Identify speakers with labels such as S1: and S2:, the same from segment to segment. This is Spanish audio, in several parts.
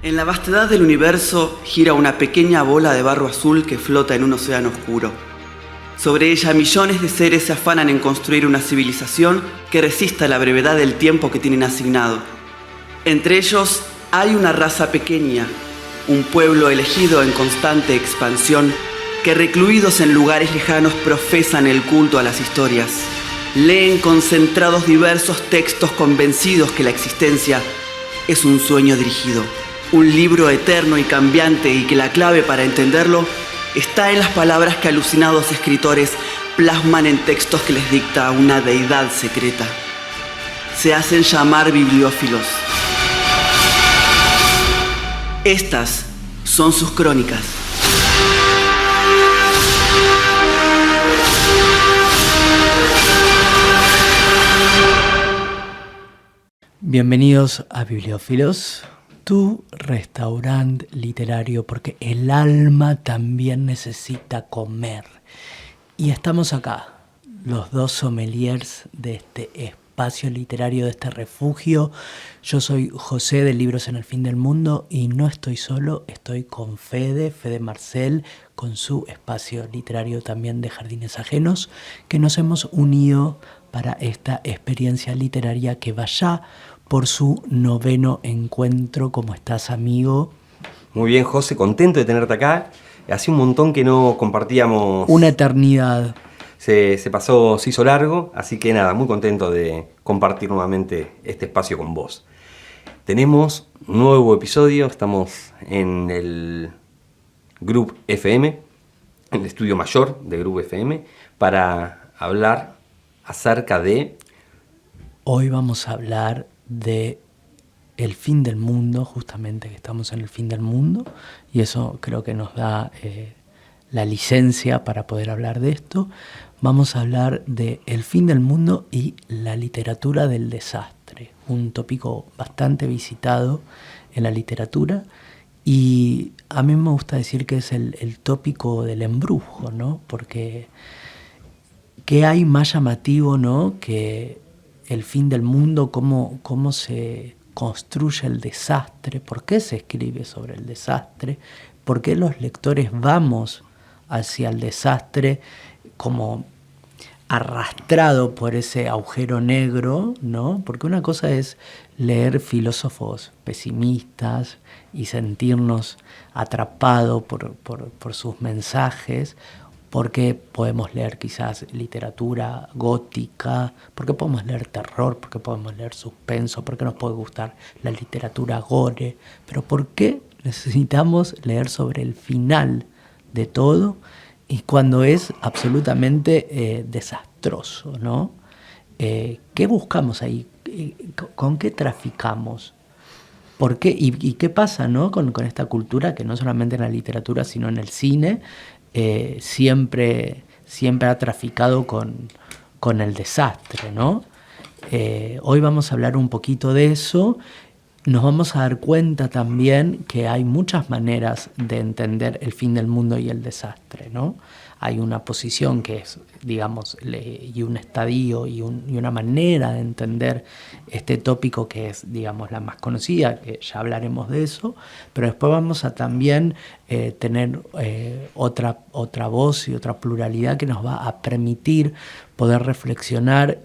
S1: En la vastedad del universo gira una pequeña bola de barro azul que flota en un océano oscuro. Sobre ella millones de seres se afanan en construir una civilización que resista la brevedad del tiempo que tienen asignado. Entre ellos hay una raza pequeña, un pueblo elegido en constante expansión, que recluidos en lugares lejanos profesan el culto a las historias. Leen concentrados diversos textos convencidos que la existencia es un sueño dirigido, un libro eterno y cambiante, y que la clave para entenderlo está en las palabras que alucinados escritores plasman en textos que les dicta una deidad secreta. Se hacen llamar bibliófilos. Estas son sus crónicas.
S2: Bienvenidos a Bibliófilos, tu restaurante literario, porque el alma también necesita comer. Y estamos acá, los dos sommeliers de este espacio literario, de este refugio. Yo soy José de Libros en el Fin del Mundo y no estoy solo, estoy con Fede Marcel, con su espacio literario también de Jardines Ajenos, que nos hemos unido para esta experiencia literaria que va ya por su 9º encuentro. ¿Cómo estás, amigo?
S3: Muy bien, José, contento de tenerte acá. Hace un montón que no compartíamos.
S2: Una eternidad.
S3: Se hizo largo, así que nada, muy contento de compartir nuevamente este espacio con vos. Tenemos un nuevo episodio, estamos en el Group FM, en el estudio mayor de Group FM, para hablar acerca de...
S2: Hoy vamos a hablar de el fin del mundo, justamente que estamos en el fin del mundo, y eso creo que nos da la licencia para poder hablar de esto. Vamos a hablar de el fin del mundo y la literatura del desastre, un tópico bastante visitado en la literatura, y a mí me gusta decir que es el tópico del embrujo, ¿no? Porque ¿qué hay más llamativo, ¿no?, que el fin del mundo? ¿Cómo se construye el desastre? ¿Por qué se escribe sobre el desastre? ¿Por qué los lectores vamos hacia el desastre como arrastrado por ese agujero negro, ¿no? Porque una cosa es leer filósofos pesimistas y sentirnos atrapados por sus mensajes, porque podemos leer quizás literatura gótica, porque podemos leer terror, porque podemos leer suspenso, porque nos puede gustar la literatura gore, pero ¿por qué necesitamos leer sobre el final de todo y cuando es absolutamente desastroso, ¿no? ¿Qué buscamos ahí? ¿Con qué traficamos? ¿Por qué? ¿Y qué pasa, ¿no?, con esta cultura que no solamente en la literatura sino en el cine siempre ha traficado con el desastre, ¿no? Hoy vamos a hablar un poquito de eso. Nos vamos a dar cuenta también que hay muchas maneras de entender el fin del mundo y el desastre, ¿no? Hay una posición que es, digamos, y un estadio y una manera de entender este tópico que es, digamos, la más conocida, que ya hablaremos de eso, pero después vamos a también tener otra voz y otra pluralidad que nos va a permitir poder reflexionar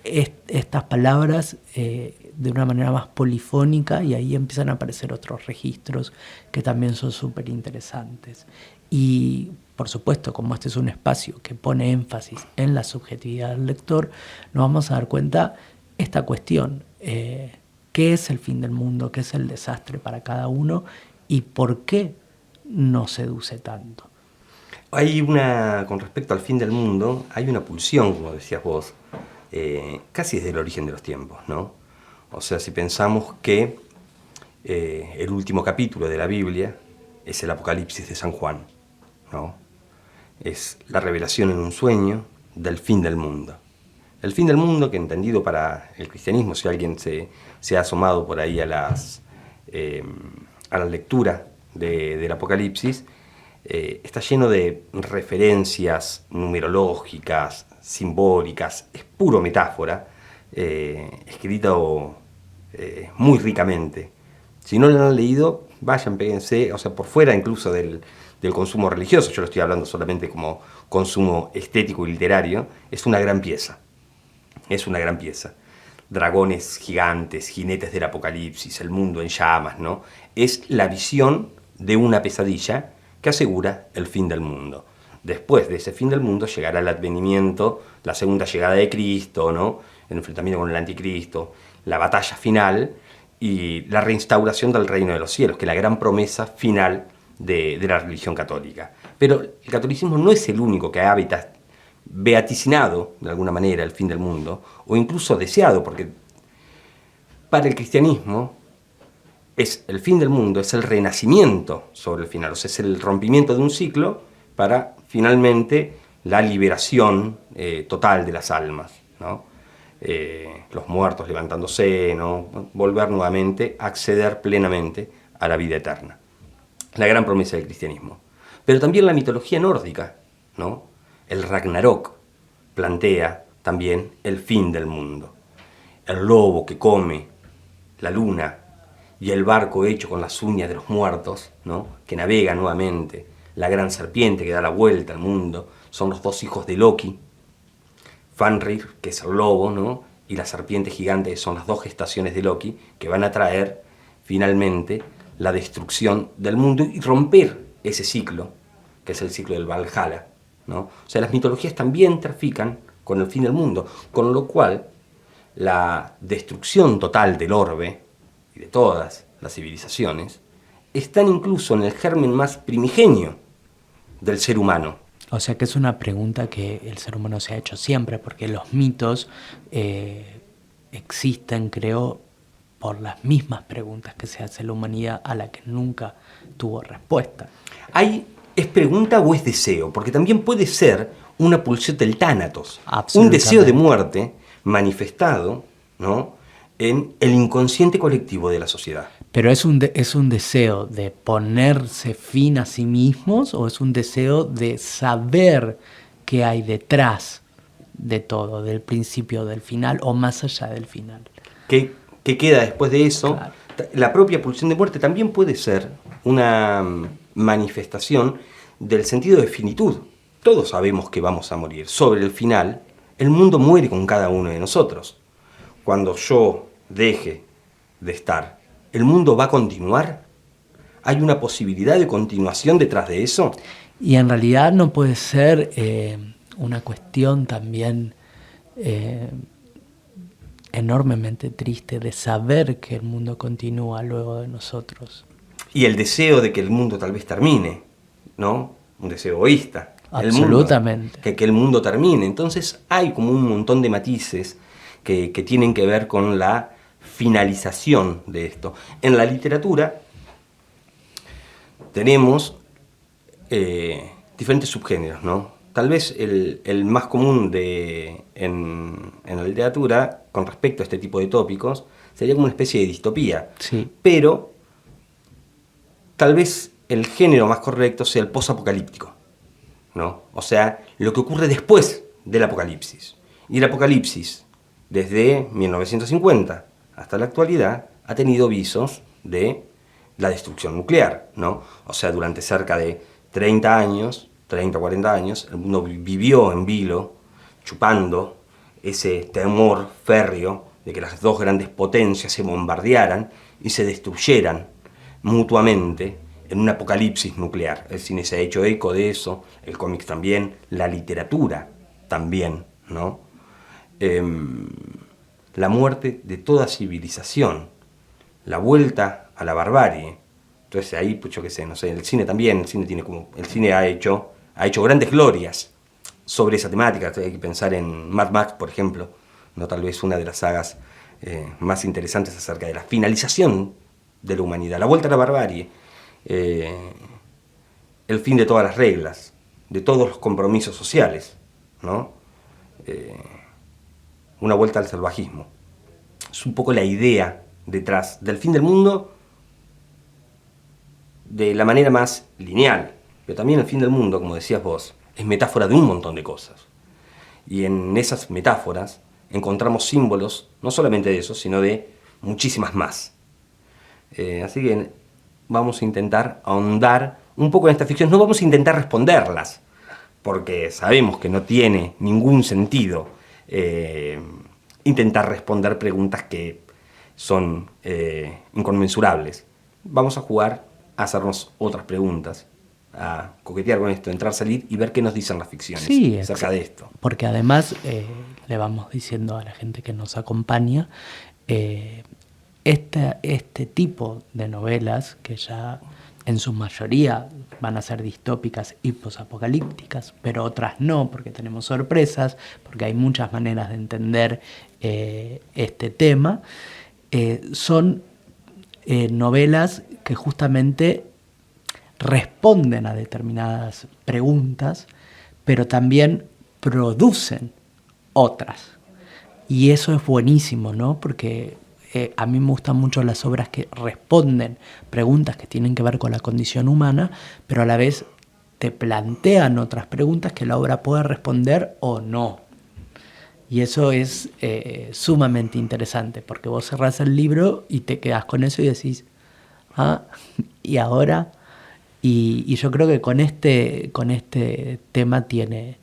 S2: estas palabras de una manera más polifónica, y ahí empiezan a aparecer otros registros que también son súper interesantes. Y por supuesto, como este es un espacio que pone énfasis en la subjetividad del lector, nos vamos a dar cuenta esta cuestión, qué es el fin del mundo, qué es el desastre para cada uno y por qué nos seduce tanto.
S3: Con respecto al fin del mundo, hay una pulsión, como decías vos, casi desde el origen de los tiempos, ¿no? O sea, si pensamos que el último capítulo de la Biblia es el Apocalipsis de San Juan, ¿no? Es la revelación en un sueño del fin del mundo. El fin del mundo, que entendido para el cristianismo, si alguien se ha asomado por ahí a la lectura del Apocalipsis, está lleno de referencias numerológicas, simbólicas, es puro metáfora, escrito muy ricamente Si no lo han leído, vayan, péguense, o sea, por fuera incluso del consumo religioso, yo lo estoy hablando solamente como consumo estético y literario, es una gran pieza. Es una gran pieza. Dragones gigantes, jinetes del apocalipsis, el mundo en llamas, ¿no? Es la visión de una pesadilla que asegura el fin del mundo. Después de ese fin del mundo llegará el advenimiento, la segunda llegada de Cristo, ¿no? El enfrentamiento con el anticristo, la batalla final y la reinstauración del reino de los cielos, que es la gran promesa final de la religión católica. Pero el catolicismo no es el único que ha beaticinado, de alguna manera, el fin del mundo, o incluso deseado, porque para el cristianismo es el fin del mundo, es el renacimiento sobre el final, o sea, es el rompimiento de un ciclo para finalmente la liberación total de las almas, ¿no? Los muertos levantándose, ¿no? Volver nuevamente a acceder plenamente a la vida eterna. La gran promesa del cristianismo. Pero también la mitología nórdica, ¿no? El Ragnarok plantea también el fin del mundo. El lobo que come la luna y el barco hecho con las uñas de los muertos, ¿no? Que navega nuevamente. La gran serpiente que da la vuelta al mundo. Son los dos hijos de Loki. Fenrir, que es el lobo, ¿no? Y la serpiente gigante, que son las dos gestaciones de Loki, que van a traer finalmente la destrucción del mundo y romper ese ciclo, que es el ciclo del Valhalla, ¿no? O sea, las mitologías también trafican con el fin del mundo, con lo cual la destrucción total del orbe y de todas las civilizaciones están incluso en el germen más primigenio del ser humano.
S2: O sea que es una pregunta que el ser humano se ha hecho siempre, porque los mitos existen, creo, por las mismas preguntas que se hace la humanidad a la que nunca tuvo respuesta.
S3: ¿Es pregunta o es deseo? Porque también puede ser una pulsión del tánatos, un deseo de muerte manifestado, ¿no?, en el inconsciente colectivo de la sociedad.
S2: ¿Pero es un deseo de ponerse fin a sí mismos o es un deseo de saber qué hay detrás de todo, del principio, del final o más allá del final?
S3: ¿Qué queda después de eso? Claro. La propia pulsión de muerte también puede ser una manifestación del sentido de finitud. Todos sabemos que vamos a morir. Sobre el final, el mundo muere con cada uno de nosotros. Cuando yo deje de estar, ¿el mundo va a continuar? ¿Hay una posibilidad de continuación detrás de eso?
S2: Y en realidad no puede ser una cuestión también enormemente triste de saber que el mundo continúa luego de nosotros.
S3: Y el deseo de que el mundo tal vez termine, ¿no? Un deseo egoísta.
S2: Absolutamente.
S3: Que el mundo termine. Entonces hay como un montón de matices que tienen que ver con la finalización de esto. En la literatura tenemos diferentes subgéneros, ¿no? Tal vez el más común en la literatura con respecto a este tipo de tópicos sería como una especie de distopía.
S2: Sí.
S3: Pero tal vez el género más correcto sea el posapocalíptico, ¿no? O sea, lo que ocurre después del apocalipsis. Y el apocalipsis, desde 1950 hasta la actualidad, ha tenido visos de la destrucción nuclear, ¿no? O sea, durante cerca de 30 o 40 años, el mundo vivió en vilo, chupando ese temor férreo de que las dos grandes potencias se bombardearan y se destruyeran mutuamente en un apocalipsis nuclear. El cine se ha hecho eco de eso, el cómic también, la literatura también, ¿no? La muerte de toda civilización, la vuelta a la barbarie. Entonces ahí, pues yo qué sé, no sé, el cine también, el cine ha hecho grandes glorias sobre esa temática. Hay que pensar en Mad Max, por ejemplo, no, tal vez una de las sagas más interesantes acerca de la finalización de la humanidad, la vuelta a la barbarie, el fin de todas las reglas, de todos los compromisos sociales, ¿no? Una vuelta al salvajismo. Es un poco la idea detrás del fin del mundo de la manera más lineal, pero también el fin del mundo, como decías vos, es metáfora de un montón de cosas. Y en esas metáforas encontramos símbolos, no solamente de eso, sino de muchísimas más. Así que vamos a intentar ahondar un poco en estas ficciones. No vamos a intentar responderlas, porque sabemos que no tiene ningún sentido intentar responder preguntas que son inconmensurables. Vamos a jugar a hacernos otras preguntas, a coquetear con esto, entrar, salir y ver qué nos dicen las ficciones acerca de esto.
S2: Porque además le vamos diciendo a la gente que nos acompaña, este tipo de novelas, que ya en su mayoría van a ser distópicas y posapocalípticas, pero otras no, porque tenemos sorpresas, porque hay muchas maneras de entender este tema, son novelas que justamente responden a determinadas preguntas, pero también producen otras. Y eso es buenísimo, ¿no? Porque a mí me gustan mucho las obras que responden preguntas que tienen que ver con la condición humana, pero a la vez te plantean otras preguntas que la obra puede responder o no. Y eso es sumamente interesante, porque vos cerrás el libro y te quedás con eso y decís, ¿y ahora? Y yo creo que con este tema tiene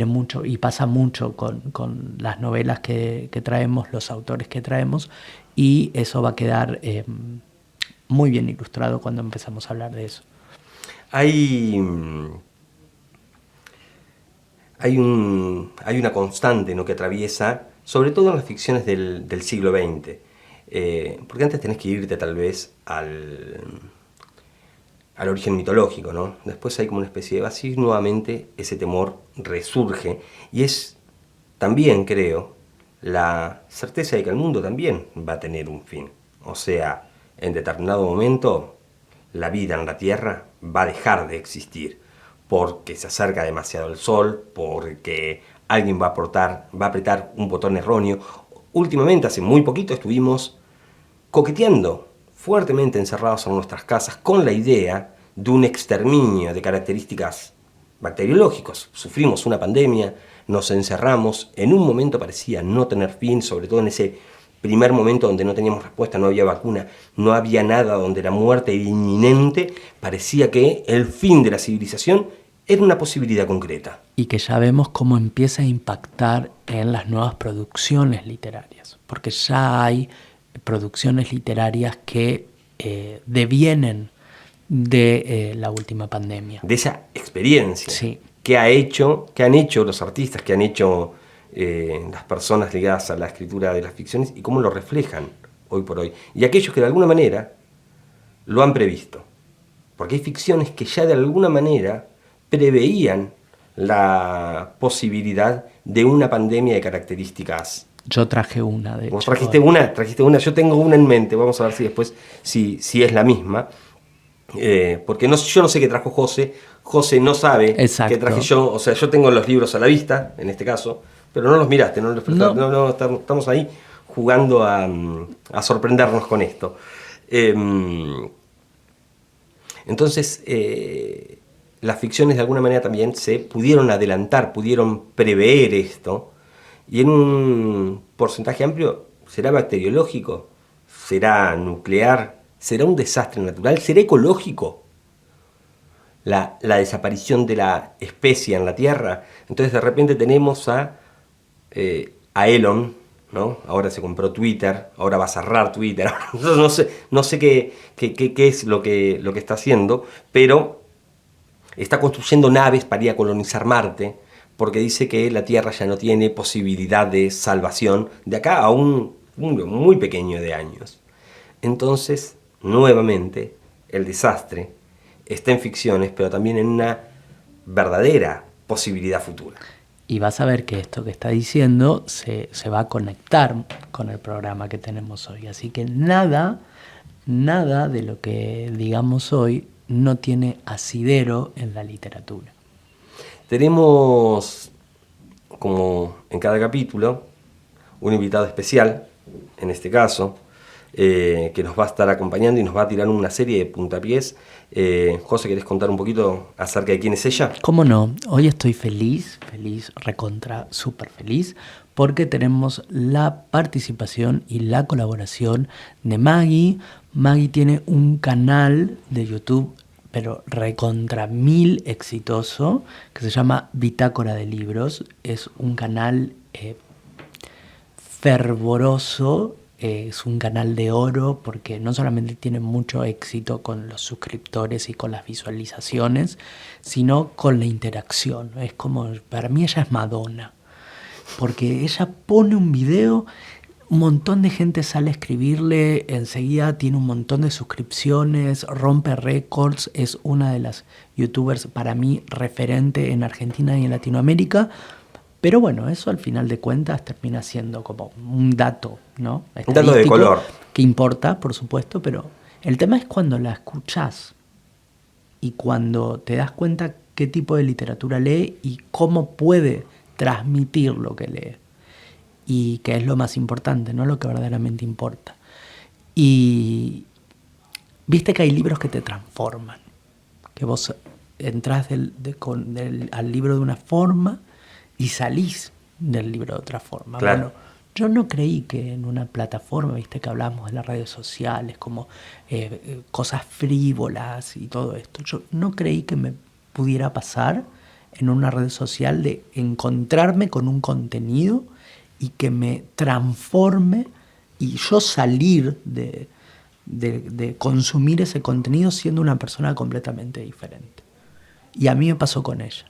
S2: mucho, y pasa mucho con las novelas que traemos, los autores que traemos, y eso va a quedar muy bien ilustrado cuando empezamos a hablar de eso.
S3: Hay una constante, ¿no?, que atraviesa, sobre todo en las ficciones del siglo XX, porque antes tenés que irte tal vez al origen mitológico, ¿no? Después hay como una especie de vacío y nuevamente ese temor resurge. Y es también, creo, la certeza de que el mundo también va a tener un fin. O sea, en determinado momento la vida en la Tierra va a dejar de existir porque se acerca demasiado el sol, porque alguien va a apretar un botón erróneo. Últimamente, hace muy poquito, estuvimos coqueteando fuertemente encerrados en nuestras casas con la idea de un exterminio de características bacteriológicas. Sufrimos una pandemia, nos encerramos, en un momento parecía no tener fin, sobre todo en ese primer momento donde no teníamos respuesta, no había vacuna, no había nada, donde la muerte era inminente, parecía que el fin de la civilización era una posibilidad concreta.
S2: Y que ya vemos cómo empieza a impactar en las nuevas producciones literarias, porque ya hay producciones literarias que devienen de la última pandemia.
S3: De esa experiencia,
S2: sí,
S3: que han hecho los artistas, que han hecho las personas ligadas a la escritura de las ficciones y cómo lo reflejan hoy por hoy. Y aquellos que de alguna manera lo han previsto. Porque hay ficciones que ya de alguna manera preveían la posibilidad de una pandemia de características.
S2: Yo traje una, de hecho.
S3: Vos trajiste una, yo tengo una en mente, vamos a ver si después si es la misma. Porque yo no sé qué trajo José no sabe qué traje yo, o sea, yo tengo los libros a la vista, en este caso, pero no los miraste, no los prestaste, no, estamos ahí jugando a sorprendernos con esto. Entonces, las ficciones de alguna manera también se pudieron adelantar, pudieron prever esto, y en un porcentaje amplio será bacteriológico, será nuclear, será un desastre natural, será ecológico la desaparición de la especie en la Tierra. Entonces de repente tenemos a Elon, ¿no? Ahora se compró Twitter, ahora va a cerrar Twitter, no sé qué es lo que está haciendo, pero está construyendo naves para ir a colonizar Marte, porque dice que la Tierra ya no tiene posibilidad de salvación de acá a un número muy pequeño de años. Entonces, nuevamente, el desastre está en ficciones, pero también en una verdadera posibilidad futura.
S2: Y vas a ver que esto que está diciendo se va a conectar con el programa que tenemos hoy. Así que nada de lo que digamos hoy no tiene asidero en la literatura.
S3: Tenemos, como en cada capítulo, un invitado especial, en este caso, que nos va a estar acompañando y nos va a tirar una serie de puntapiés. José, ¿querés contar un poquito acerca de quién es ella?
S2: ¿Cómo no? Hoy estoy feliz, recontra, súper feliz, porque tenemos la participación y la colaboración de Maggie Maggie tiene un canal de YouTube, pero recontra mil exitoso, que se llama Bitácora de Libros. Es un canal fervoroso, es un canal de oro porque no solamente tiene mucho éxito con los suscriptores y con las visualizaciones, sino con la interacción. Es como, para mí ella es Madonna, porque ella pone un video, un montón de gente sale a escribirle, enseguida tiene un montón de suscripciones, rompe récords, es una de las youtubers para mí referente en Argentina y en Latinoamérica. Pero bueno, eso al final de cuentas termina siendo como un dato, ¿no?
S3: Un dato de color.
S2: Que importa, por supuesto, pero el tema es cuando la escuchás y cuando te das cuenta qué tipo de literatura lee y cómo puede transmitir lo que lee. Y que es lo más importante, no lo que verdaderamente importa. Y viste que hay libros que te transforman, que vos entrás al libro de una forma y salís del libro de otra forma.
S3: Claro.
S2: Bueno, yo no creí que en una plataforma, viste que hablamos de las redes sociales, como cosas frívolas y todo esto, yo no creí que me pudiera pasar en una red social de encontrarme con un contenido y que me transforme y yo salir de consumir ese contenido siendo una persona completamente diferente. Y a mí me pasó con ella.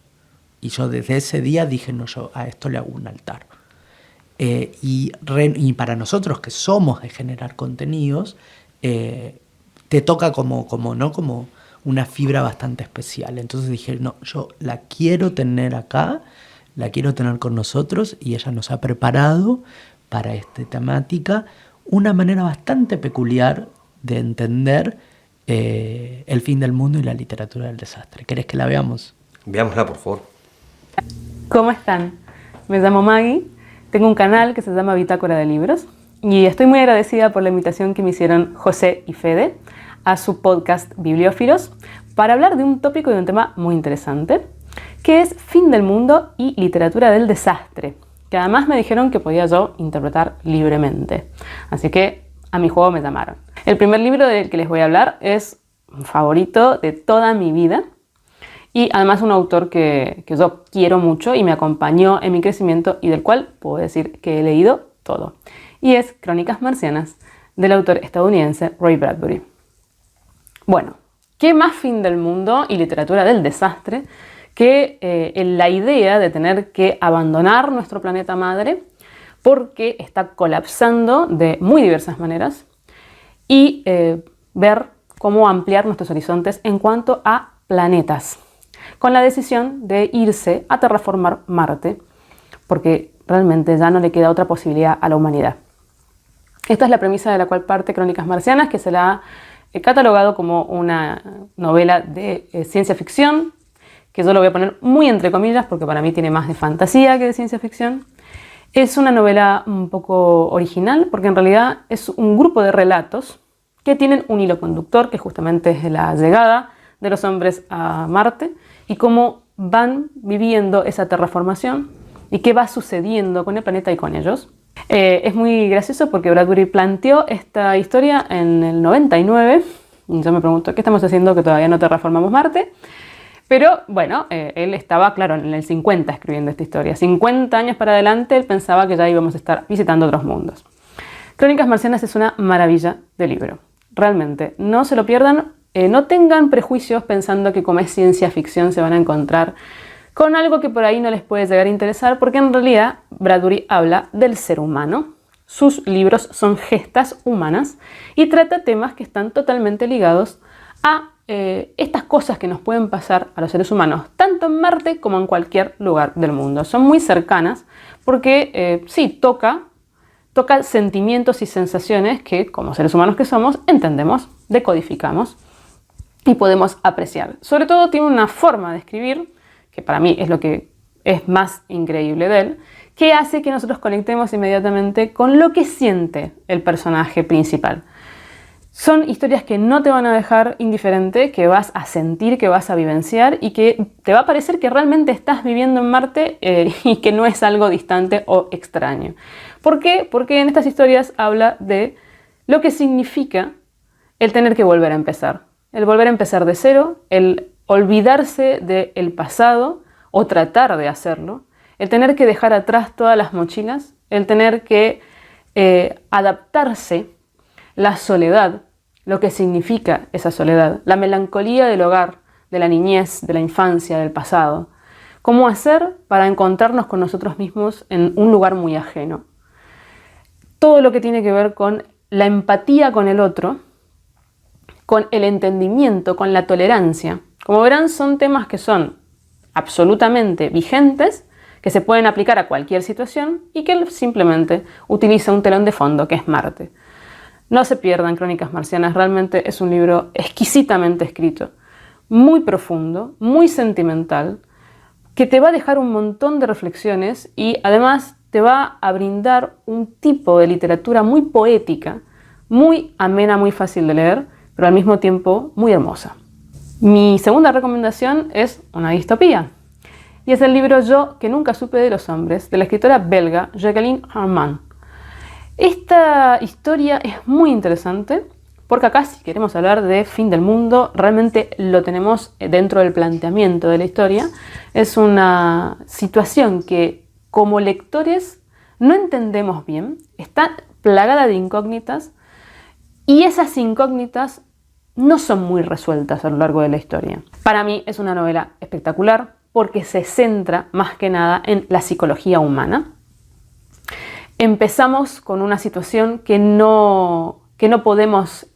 S2: Y yo desde ese día dije, no, yo a esto le hago un altar. Y para nosotros que somos de generar contenidos, te toca como una fibra bastante especial. Entonces dije, no, yo la quiero tener acá, la quiero tener con nosotros, y ella nos ha preparado para esta temática una manera bastante peculiar de entender el fin del mundo y la literatura del desastre. ¿Querés que la veamos?
S3: Veámosla, por favor.
S4: ¿Cómo están? Me llamo Maggie, tengo un canal que se llama Bitácora de Libros y estoy muy agradecida por la invitación que me hicieron José y Fede a su podcast Bibliófilos para hablar de un tópico y de un tema muy interesante, que es fin del mundo y literatura del desastre, que además me dijeron que podía yo interpretar libremente. Así que a mi juego me llamaron. El primer libro del que les voy a hablar es un favorito de toda mi vida y además un autor que yo quiero mucho y me acompañó en mi crecimiento y del cual puedo decir que he leído todo. Y es Crónicas Marcianas, del autor estadounidense Ray Bradbury. Bueno, ¿qué más fin del mundo y literatura del desastre que la idea de tener que abandonar nuestro planeta madre porque está colapsando de muy diversas maneras y ver cómo ampliar nuestros horizontes en cuanto a planetas, con la decisión de irse a terraformar Marte, porque realmente ya no le queda otra posibilidad a la humanidad. Esta es la premisa de la cual parte Crónicas Marcianas, que se la ha catalogado como una novela de ciencia ficción, que yo lo voy a poner muy entre comillas porque para mí tiene más de fantasía que de ciencia ficción. Es una novela un poco original porque en realidad es un grupo de relatos que tienen un hilo conductor, que justamente es la llegada de los hombres a Marte y cómo van viviendo esa terraformación y qué va sucediendo con el planeta y con ellos. Es muy gracioso porque Bradbury planteó esta historia en el 99. Y yo me pregunto, ¿qué estamos haciendo que todavía no terraformamos Marte? Pero bueno, él estaba, claro, en el 50 escribiendo esta historia. 50 años para adelante él pensaba que ya íbamos a estar visitando otros mundos. Crónicas Marcianas es una maravilla de libro. Realmente, no se lo pierdan. No tengan prejuicios pensando que como es ciencia ficción se van a encontrar con algo que por ahí no les puede llegar a interesar, porque en realidad Bradbury habla del ser humano. Sus libros son gestas humanas y trata temas que están totalmente ligados a estas cosas que nos pueden pasar a los seres humanos, tanto en Marte como en cualquier lugar del mundo. Son muy cercanas porque sí, toca sentimientos y sensaciones que como seres humanos que somos entendemos, decodificamos y podemos apreciar. Sobre todo tiene una forma de escribir, que para mí es lo que es más increíble de él, que hace que nosotros conectemos inmediatamente con lo que siente el personaje principal. Son historias que no te van a dejar indiferente, que vas a sentir, que vas a vivenciar y que te va a parecer que realmente estás viviendo en Marte y que no es algo distante o extraño. ¿Por qué? Porque en estas historias habla de lo que significa el tener que volver a empezar. El volver a empezar de cero, el olvidarse del pasado o tratar de hacerlo, el tener que dejar atrás todas las mochilas, el tener que adaptarse, la soledad, lo que significa esa soledad, la melancolía del hogar, de la niñez, de la infancia, del pasado. ¿Cómo hacer para encontrarnos con nosotros mismos en un lugar muy ajeno? Todo lo que tiene que ver con la empatía con el otro, con el entendimiento, con la tolerancia. Como verán, son temas que son absolutamente vigentes, que se pueden aplicar a cualquier situación y que simplemente utiliza un telón de fondo que es Marte. No se pierdan Crónicas Marcianas, realmente es un libro exquisitamente escrito, muy profundo, muy sentimental, que te va a dejar un montón de reflexiones y además te va a brindar un tipo de literatura muy poética, muy amena, muy fácil de leer, pero al mismo tiempo muy hermosa. Mi segunda recomendación es una distopía, y es el libro Yo, que nunca supe de los hombres, de la escritora belga Jacqueline Armand. Esta historia es muy interesante, porque acá, si queremos hablar de fin del mundo, realmente lo tenemos dentro del planteamiento de la historia. Es una situación que como lectores no entendemos bien, está plagada de incógnitas, y esas incógnitas no son muy resueltas a lo largo de la historia. Para mí es una novela espectacular porque se centra más que nada en la psicología humana. Empezamos con una situación que no podemos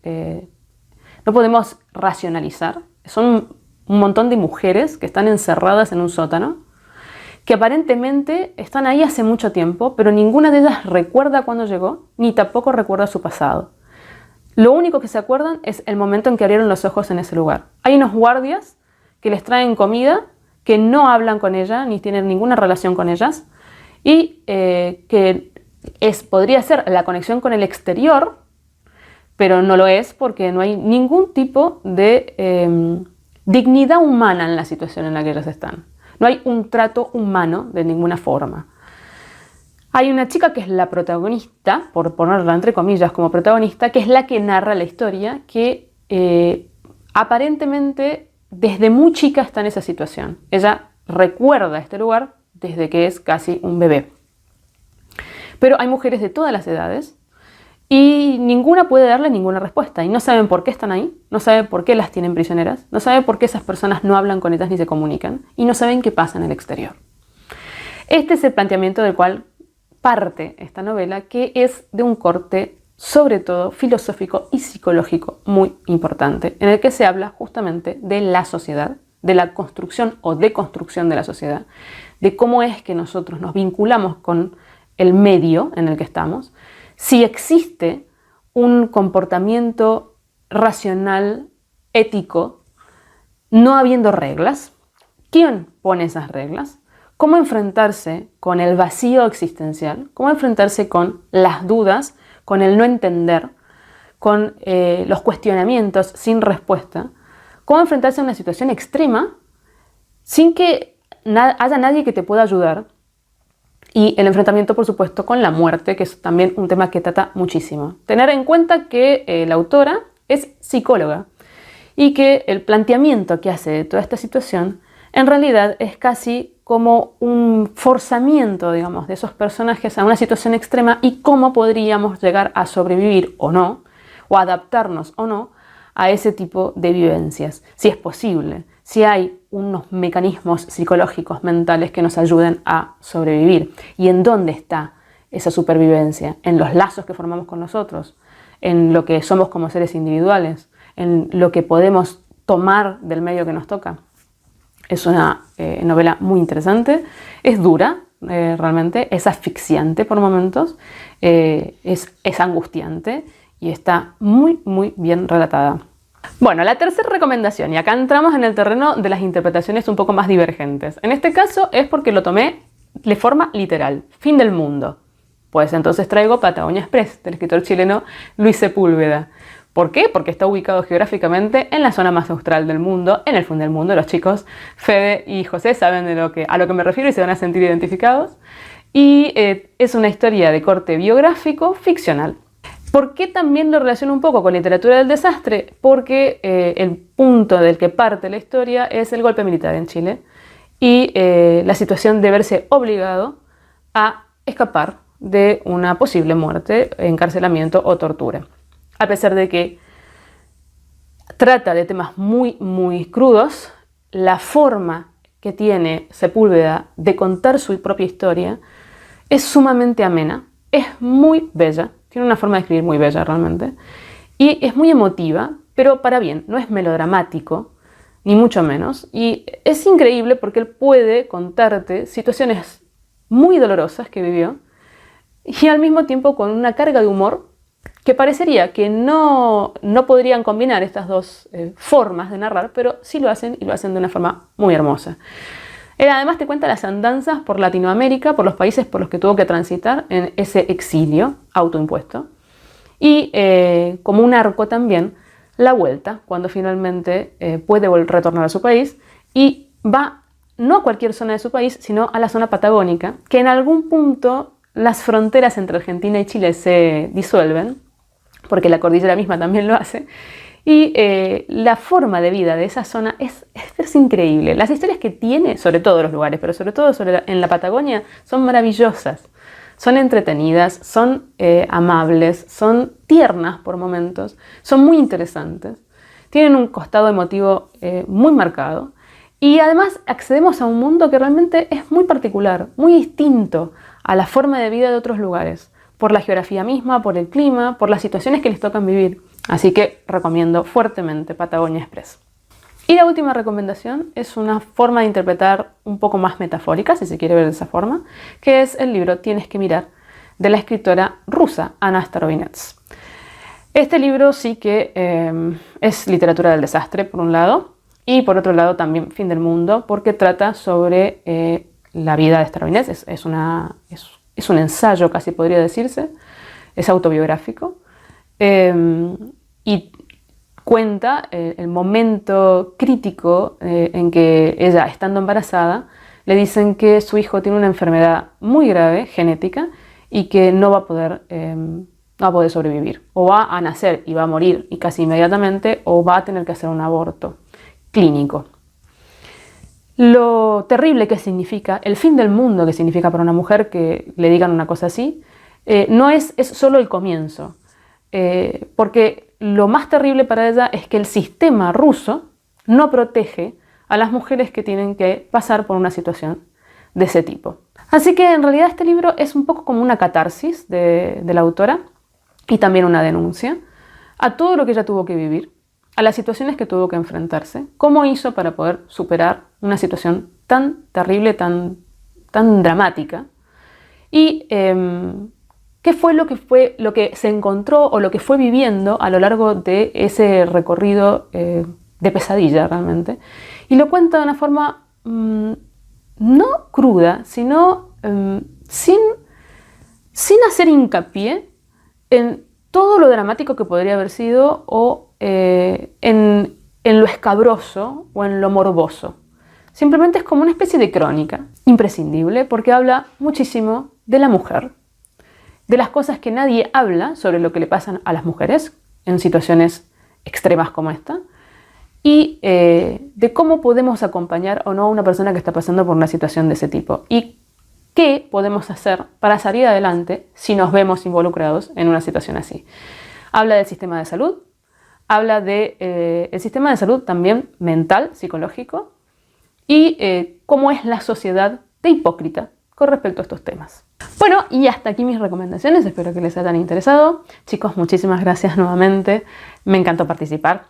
S4: racionalizar. Son un montón de mujeres que están encerradas en un sótano, que aparentemente están ahí hace mucho tiempo, pero ninguna de ellas recuerda cuándo llegó, ni tampoco recuerda su pasado. Lo único que se acuerdan es el momento en que abrieron los ojos en ese lugar. Hay unos guardias que les traen comida, que no hablan con ellas, ni tienen ninguna relación con ellas, y que podría ser la conexión con el exterior, pero no lo es porque no hay ningún tipo de dignidad humana en la situación en la que ellas están. No hay un trato humano de ninguna forma. Hay una chica que es la protagonista, por ponerla entre comillas como protagonista, que es la que narra la historia, que aparentemente desde muy chica está en esa situación. Ella recuerda este lugar desde que es casi un bebé. Pero hay mujeres de todas las edades y ninguna puede darle ninguna respuesta y no saben por qué están ahí, no saben por qué las tienen prisioneras, no saben por qué esas personas no hablan con ellas ni se comunican y no saben qué pasa en el exterior. Este es el planteamiento del cual parte esta novela, que es de un corte sobre todo filosófico y psicológico muy importante, en el que se habla justamente de la sociedad, de la construcción o deconstrucción de la sociedad, de cómo es que nosotros nos vinculamos con el medio en el que estamos, si existe un comportamiento racional, ético, no habiendo reglas. ¿Quién pone esas reglas? ¿Cómo enfrentarse con el vacío existencial? ¿Cómo enfrentarse con las dudas, con el no entender, con los cuestionamientos sin respuesta? ¿Cómo enfrentarse a una situación extrema sin que haya nadie que te pueda ayudar? Y el enfrentamiento, por supuesto, con la muerte, que es también un tema que trata muchísimo. Tener en cuenta que la autora es psicóloga y que el planteamiento que hace de toda esta situación en realidad es casi como un forzamiento, digamos, de esos personajes a una situación extrema y cómo podríamos llegar a sobrevivir o no, o adaptarnos o no a ese tipo de vivencias, si es posible, si hay unos mecanismos psicológicos, mentales que nos ayuden a sobrevivir. ¿Y en dónde está esa supervivencia? En los lazos que formamos con nosotros, en lo que somos como seres individuales, en lo que podemos tomar del medio que nos toca. Es una novela muy interesante, es dura realmente, es asfixiante por momentos, es angustiante y está muy, muy bien relatada. Bueno, la tercera recomendación, y acá entramos en el terreno de las interpretaciones un poco más divergentes. En este caso es porque lo tomé de forma literal, fin del mundo. Pues entonces traigo Patagonia Express, del escritor chileno Luis Sepúlveda. ¿Por qué? Porque está ubicado geográficamente en la zona más austral del mundo, en el fin del mundo. Los chicos Fede y José saben a lo que me refiero y se van a sentir identificados. Y es una historia de corte biográfico ficcional. ¿Por qué también lo relaciono un poco con literatura del desastre? Porque el punto del que parte la historia es el golpe militar en Chile y la situación de verse obligado a escapar de una posible muerte, encarcelamiento o tortura. A pesar de que trata de temas muy, muy crudos, la forma que tiene Sepúlveda de contar su propia historia es sumamente amena, es muy bella, tiene una forma de escribir muy bella realmente, y es muy emotiva, pero para bien, no es melodramático, ni mucho menos, y es increíble porque él puede contarte situaciones muy dolorosas que vivió, y al mismo tiempo con una carga de humor que parecería que no podrían combinar estas dos formas de narrar, pero sí lo hacen y lo hacen de una forma muy hermosa. Él además te cuenta las andanzas por Latinoamérica, por los países por los que tuvo que transitar en ese exilio autoimpuesto. Y como un arco también, la vuelta, cuando finalmente puede retornar a su país y va no a cualquier zona de su país, sino a la zona patagónica, que en algún punto las fronteras entre Argentina y Chile se disuelven, porque la cordillera misma también lo hace, y la forma de vida de esa zona es increíble. Las historias que tiene, sobre todo los lugares, pero sobre todo en la Patagonia, son maravillosas. Son entretenidas, son amables, son tiernas por momentos, son muy interesantes. Tienen un costado emotivo muy marcado. Y además accedemos a un mundo que realmente es muy particular, muy distinto a la forma de vida de otros lugares, por la geografía misma, por el clima, por las situaciones que les tocan vivir. Así que recomiendo fuertemente Patagonia Express. Y la última recomendación es una forma de interpretar un poco más metafórica, si se quiere ver de esa forma, que es el libro Tienes que mirar, de la escritora rusa Anna Starovinets. Este libro sí que es literatura del desastre, por un lado, y por otro lado también fin del mundo, porque trata sobre la vida de Starovinets. Es un ensayo, casi podría decirse, es autobiográfico. Y cuenta el momento crítico en que ella, estando embarazada, le dicen que su hijo tiene una enfermedad muy grave, genética, y que no va a poder sobrevivir. O va a nacer y va a morir y casi inmediatamente, o va a tener que hacer un aborto clínico. Lo terrible que significa, el fin del mundo que significa para una mujer que le digan una cosa así, no es solo el comienzo. Porque lo más terrible para ella es que el sistema ruso no protege a las mujeres que tienen que pasar por una situación de ese tipo. Así que en realidad este libro es un poco como una catarsis de la autora y también una denuncia a todo lo que ella tuvo que vivir, a las situaciones que tuvo que enfrentarse, cómo hizo para poder superar una situación tan terrible, tan dramática, y qué fue lo que se encontró o lo que fue viviendo a lo largo de ese recorrido de pesadilla realmente. Y lo cuenta de una forma no cruda, sino sin hacer hincapié en todo lo dramático que podría haber sido o en lo escabroso o en lo morboso. Simplemente es como una especie de crónica imprescindible porque habla muchísimo de la mujer, de las cosas que nadie habla sobre lo que le pasan a las mujeres en situaciones extremas como esta, y de cómo podemos acompañar o no a una persona que está pasando por una situación de ese tipo y qué podemos hacer para salir adelante si nos vemos involucrados en una situación así. Habla del sistema de salud, habla del sistema de salud también mental, psicológico, y cómo es la sociedad de hipócrita con respecto a estos temas. Bueno, y hasta aquí mis recomendaciones, espero que les hayan interesado. Chicos, muchísimas gracias nuevamente, me encantó participar,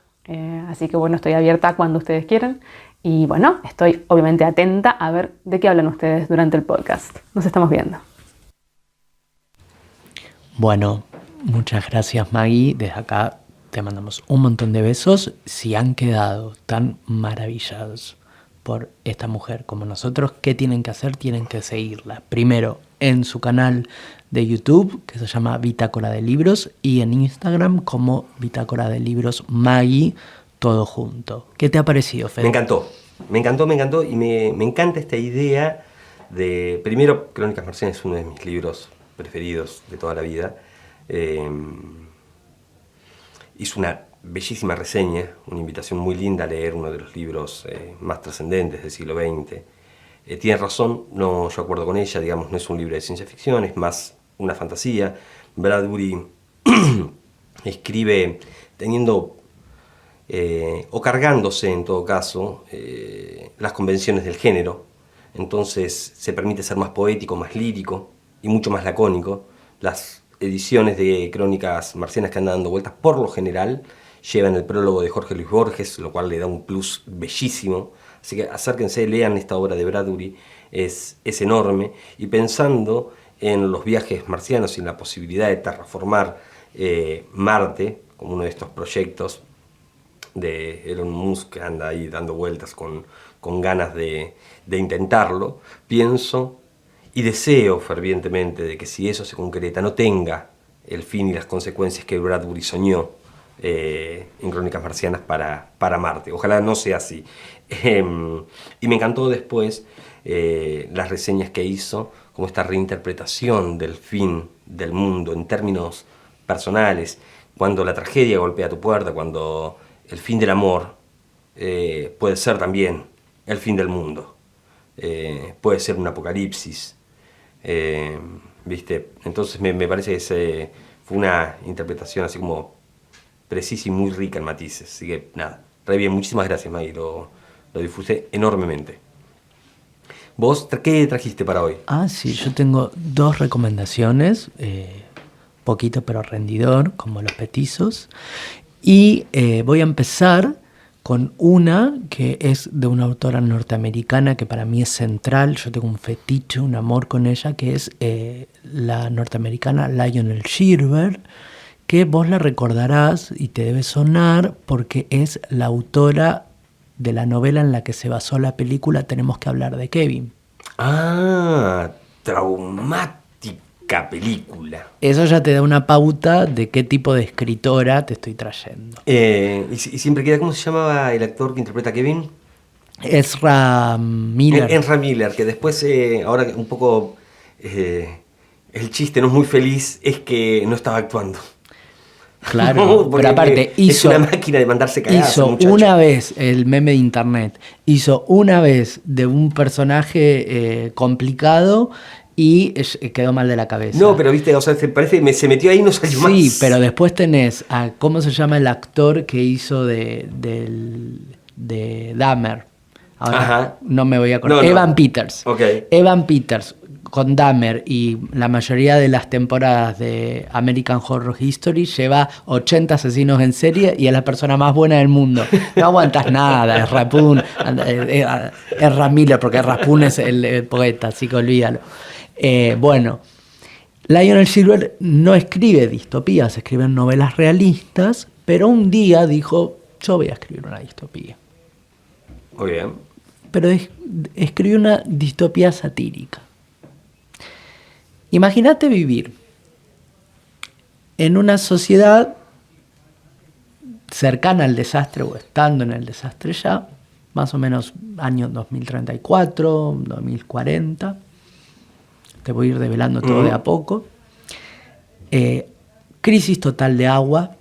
S4: así que bueno, estoy abierta cuando ustedes quieran y bueno, estoy obviamente atenta a ver de qué hablan ustedes durante el podcast. Nos estamos viendo.
S2: Bueno, muchas gracias Maggie, desde acá te mandamos un montón de besos. Si han quedado tan maravillados por esta mujer como nosotros, ¿qué tienen que hacer? Tienen que seguirla. Primero en su canal de YouTube, que se llama Bitácora de Libros, y en Instagram como Bitácora de Libros Maggie, todo junto. ¿Qué te ha parecido, Fede?
S3: Me encantó y me encanta esta idea de... Primero, Crónicas Marcianas es uno de mis libros preferidos de toda la vida. hizo una bellísima reseña, una invitación muy linda a leer uno de los libros más trascendentes del siglo XX. Tiene razón, no, yo acuerdo con ella, digamos, no es un libro de ciencia ficción, es más una fantasía. Bradbury escribe teniendo, o cargándose en todo caso, las convenciones del género. Entonces se permite ser más poético, más lírico y mucho más lacónico. Las ediciones de Crónicas Marcianas que andan dando vueltas, por lo general, llevan el prólogo de Jorge Luis Borges, lo cual le da un plus bellísimo. Así que acérquense, lean esta obra de Bradbury, es enorme. Y pensando en los viajes marcianos y en la posibilidad de terraformar Marte, como uno de estos proyectos de Elon Musk que anda ahí dando vueltas con ganas de intentarlo, pienso y deseo fervientemente de que si eso se concreta no tenga el fin y las consecuencias que Bradbury soñó en Crónicas Marcianas para Marte. Ojalá no sea así. Y me encantó después las reseñas que hizo, como esta reinterpretación del fin del mundo en términos personales, cuando la tragedia golpea tu puerta, cuando el fin del amor puede ser también el fin del mundo, puede ser un apocalipsis, ¿viste? Entonces me parece que fue una interpretación así como precisa y muy rica en matices. Así que nada, re bien, muchísimas gracias, Maggie, lo disfruté enormemente. ¿Vos qué trajiste para hoy?
S2: Sí, yo tengo 2 recomendaciones, poquito pero rendidor, como los petizos. Y voy a empezar con una que es de una autora norteamericana que para mí es central. Yo tengo un fetiche, un amor con ella, que es la norteamericana Lionel Shriver, que vos la recordarás y te debe sonar porque es la autora de la novela en la que se basó la película Tenemos que hablar de Kevin.
S3: Traumática película.
S2: Eso ya te da una pauta de qué tipo de escritora te estoy trayendo.
S3: Y siempre queda, ¿cómo se llamaba el actor que interpreta a Kevin?
S2: Ezra Miller.
S3: Ezra Miller, que después, ahora un poco, el chiste no es muy feliz, es que no estaba actuando.
S2: Claro, pero aparte hizo...
S3: Es una máquina de mandarse cagadas,
S2: hizo
S3: muchacho.
S2: una vez, el meme de internet, hizo una vez de un personaje complicado y quedó mal de la cabeza.
S3: No, pero viste, o sea, parece que se metió ahí y no salió más.
S2: Sí, pero después tenés a, ¿cómo se llama el actor que hizo de Dahmer? Ahora
S3: Ajá.
S2: no me voy a acordar.
S3: No.
S2: Evan Peters.
S3: Okay.
S2: Evan Peters con Dahmer y la mayoría de las temporadas de American Horror History lleva 80 asesinos en serie y es la persona más buena del mundo. No aguantas nada, es Rapun, es Ramiller, porque Rapun es el poeta, así que olvídalo. Bueno, Lionel Shriver no escribe distopías, escribe novelas realistas, pero un día dijo, yo voy a escribir una distopía.
S3: Muy bien.
S2: Pero escribió una distopía satírica. Imagínate vivir en una sociedad cercana al desastre o estando en el desastre ya, más o menos año 2034, 2040. Te voy a ir develando todo de a poco. Crisis total de agua.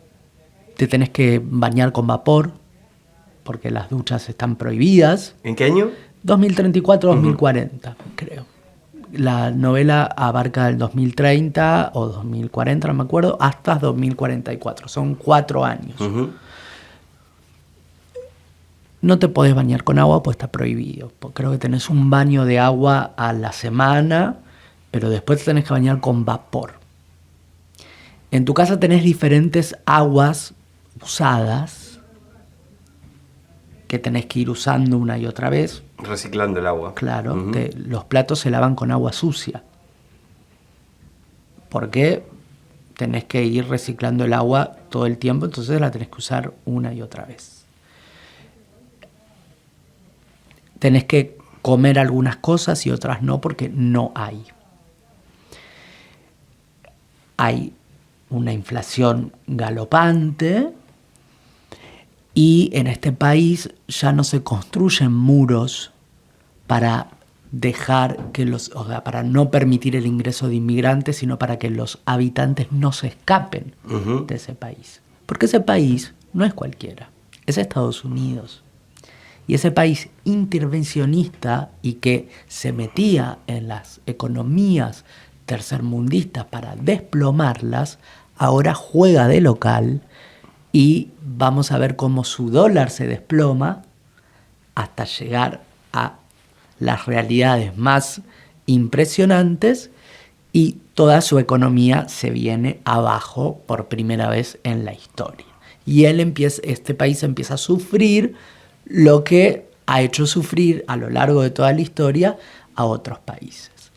S2: Te tenés que bañar con vapor porque las duchas están prohibidas.
S3: ¿En qué año?
S2: 2034-2040, creo. La novela abarca el 2030 o 2040, no me acuerdo, hasta 2044. Son 4 años.
S3: Uh-huh.
S2: No te podés bañar con agua, pues está prohibido. Creo que tenés un baño de agua a la semana, pero después te tenés que bañar con vapor. En tu casa tenés diferentes aguas usadas que tenés que ir usando una y otra vez.
S3: Reciclando el agua.
S2: Claro,
S3: Uh-huh.
S2: los platos se lavan con agua sucia. Porque tenés que ir reciclando el agua todo el tiempo, entonces la tenés que usar una y otra vez. Tenés que comer algunas cosas y otras no, porque no hay. Hay una inflación galopante y en este país ya no se construyen muros para dejar que para no permitir el ingreso de inmigrantes, sino para que los habitantes no se escapen
S3: Uh-huh.
S2: de ese país. Porque ese país no es cualquiera, es Estados Unidos. Y ese país intervencionista y que se metía en las economías tercermundistas para desplomarlas, ahora juega de local y vamos a ver cómo su dólar se desploma hasta llegar a las realidades más impresionantes y toda su economía se viene abajo por primera vez en la historia. Y este país empieza a sufrir lo que ha hecho sufrir a lo largo de toda la historia a otros países.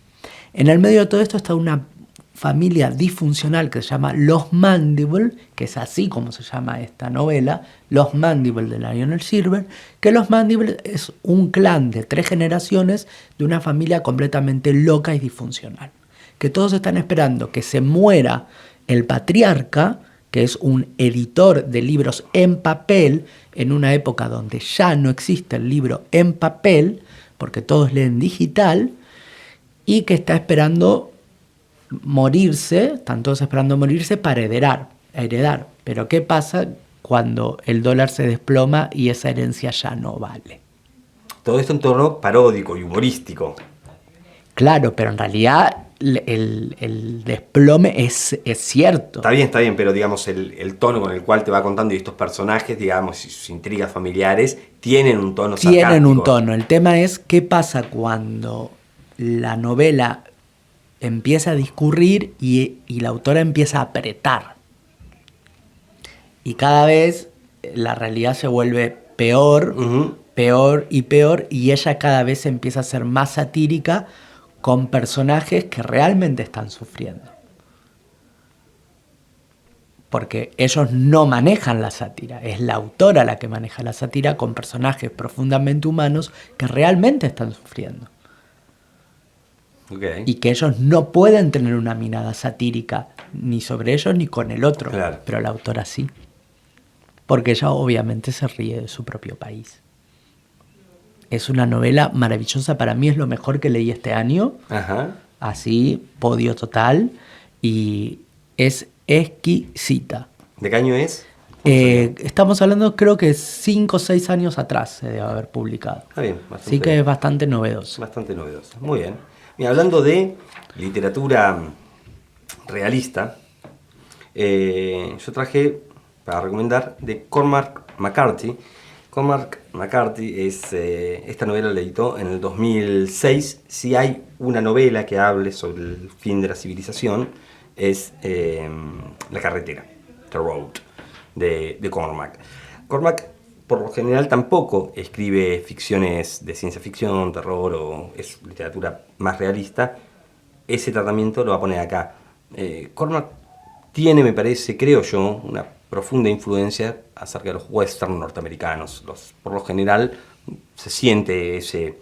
S2: En el medio de todo esto está una familia disfuncional que se llama Los Mandeville, que es así como se llama esta novela, Los Mandeville de Lionel Silver, que Los Mandeville es un clan de 3 generaciones de una familia completamente loca y disfuncional. Que todos están esperando que se muera el patriarca, que es un editor de libros en papel, en una época donde ya no existe el libro en papel, porque todos leen digital, y que está esperando morirse, están todos esperando morirse para heredar. Pero ¿qué pasa cuando el dólar se desploma y esa herencia ya no vale?
S3: Todo esto en tono paródico y humorístico.
S2: Claro, pero en realidad el desplome es cierto.
S3: Está bien, pero digamos el tono con el cual te va contando y estos personajes, digamos, y sus intrigas familiares, tienen un tono sarcástico.
S2: Tienen un tono. El tema es qué pasa cuando la novela empieza a discurrir y la autora empieza a apretar. Y cada vez la realidad se vuelve peor, peor y peor, y ella cada vez empieza a ser más satírica con personajes que realmente están sufriendo. Porque ellos no manejan la sátira, es la autora la que maneja la sátira con personajes profundamente humanos que realmente están sufriendo.
S3: Okay.
S2: Y que ellos no pueden tener una mirada satírica ni sobre ellos ni con el otro,
S3: claro.
S2: Pero la autora sí. Porque ella obviamente se ríe de su propio país. Es una novela maravillosa, para mí es lo mejor que leí este año.
S3: Ajá.
S2: Así, podio total, y es exquisita.
S3: ¿De qué año es?
S2: Estamos hablando, creo que 5 o 6 años atrás se debe haber publicado.
S3: Está bien.
S2: Así que es bastante novedoso.
S3: Bastante novedoso. Muy bien. Mira, hablando de literatura realista, yo traje para recomendar de Cormac McCarthy. Cormac McCarthy esta novela la editó en el 2006. Si hay una novela que hable sobre el fin de la civilización, es La carretera, The Road, de Cormac. Cormac, por lo general, tampoco escribe ficciones de ciencia ficción, terror, o es literatura más realista. Ese tratamiento lo va a poner acá. Cormac tiene, me parece, creo yo, una profunda influencia acerca de los western norteamericanos. Por lo general se siente ese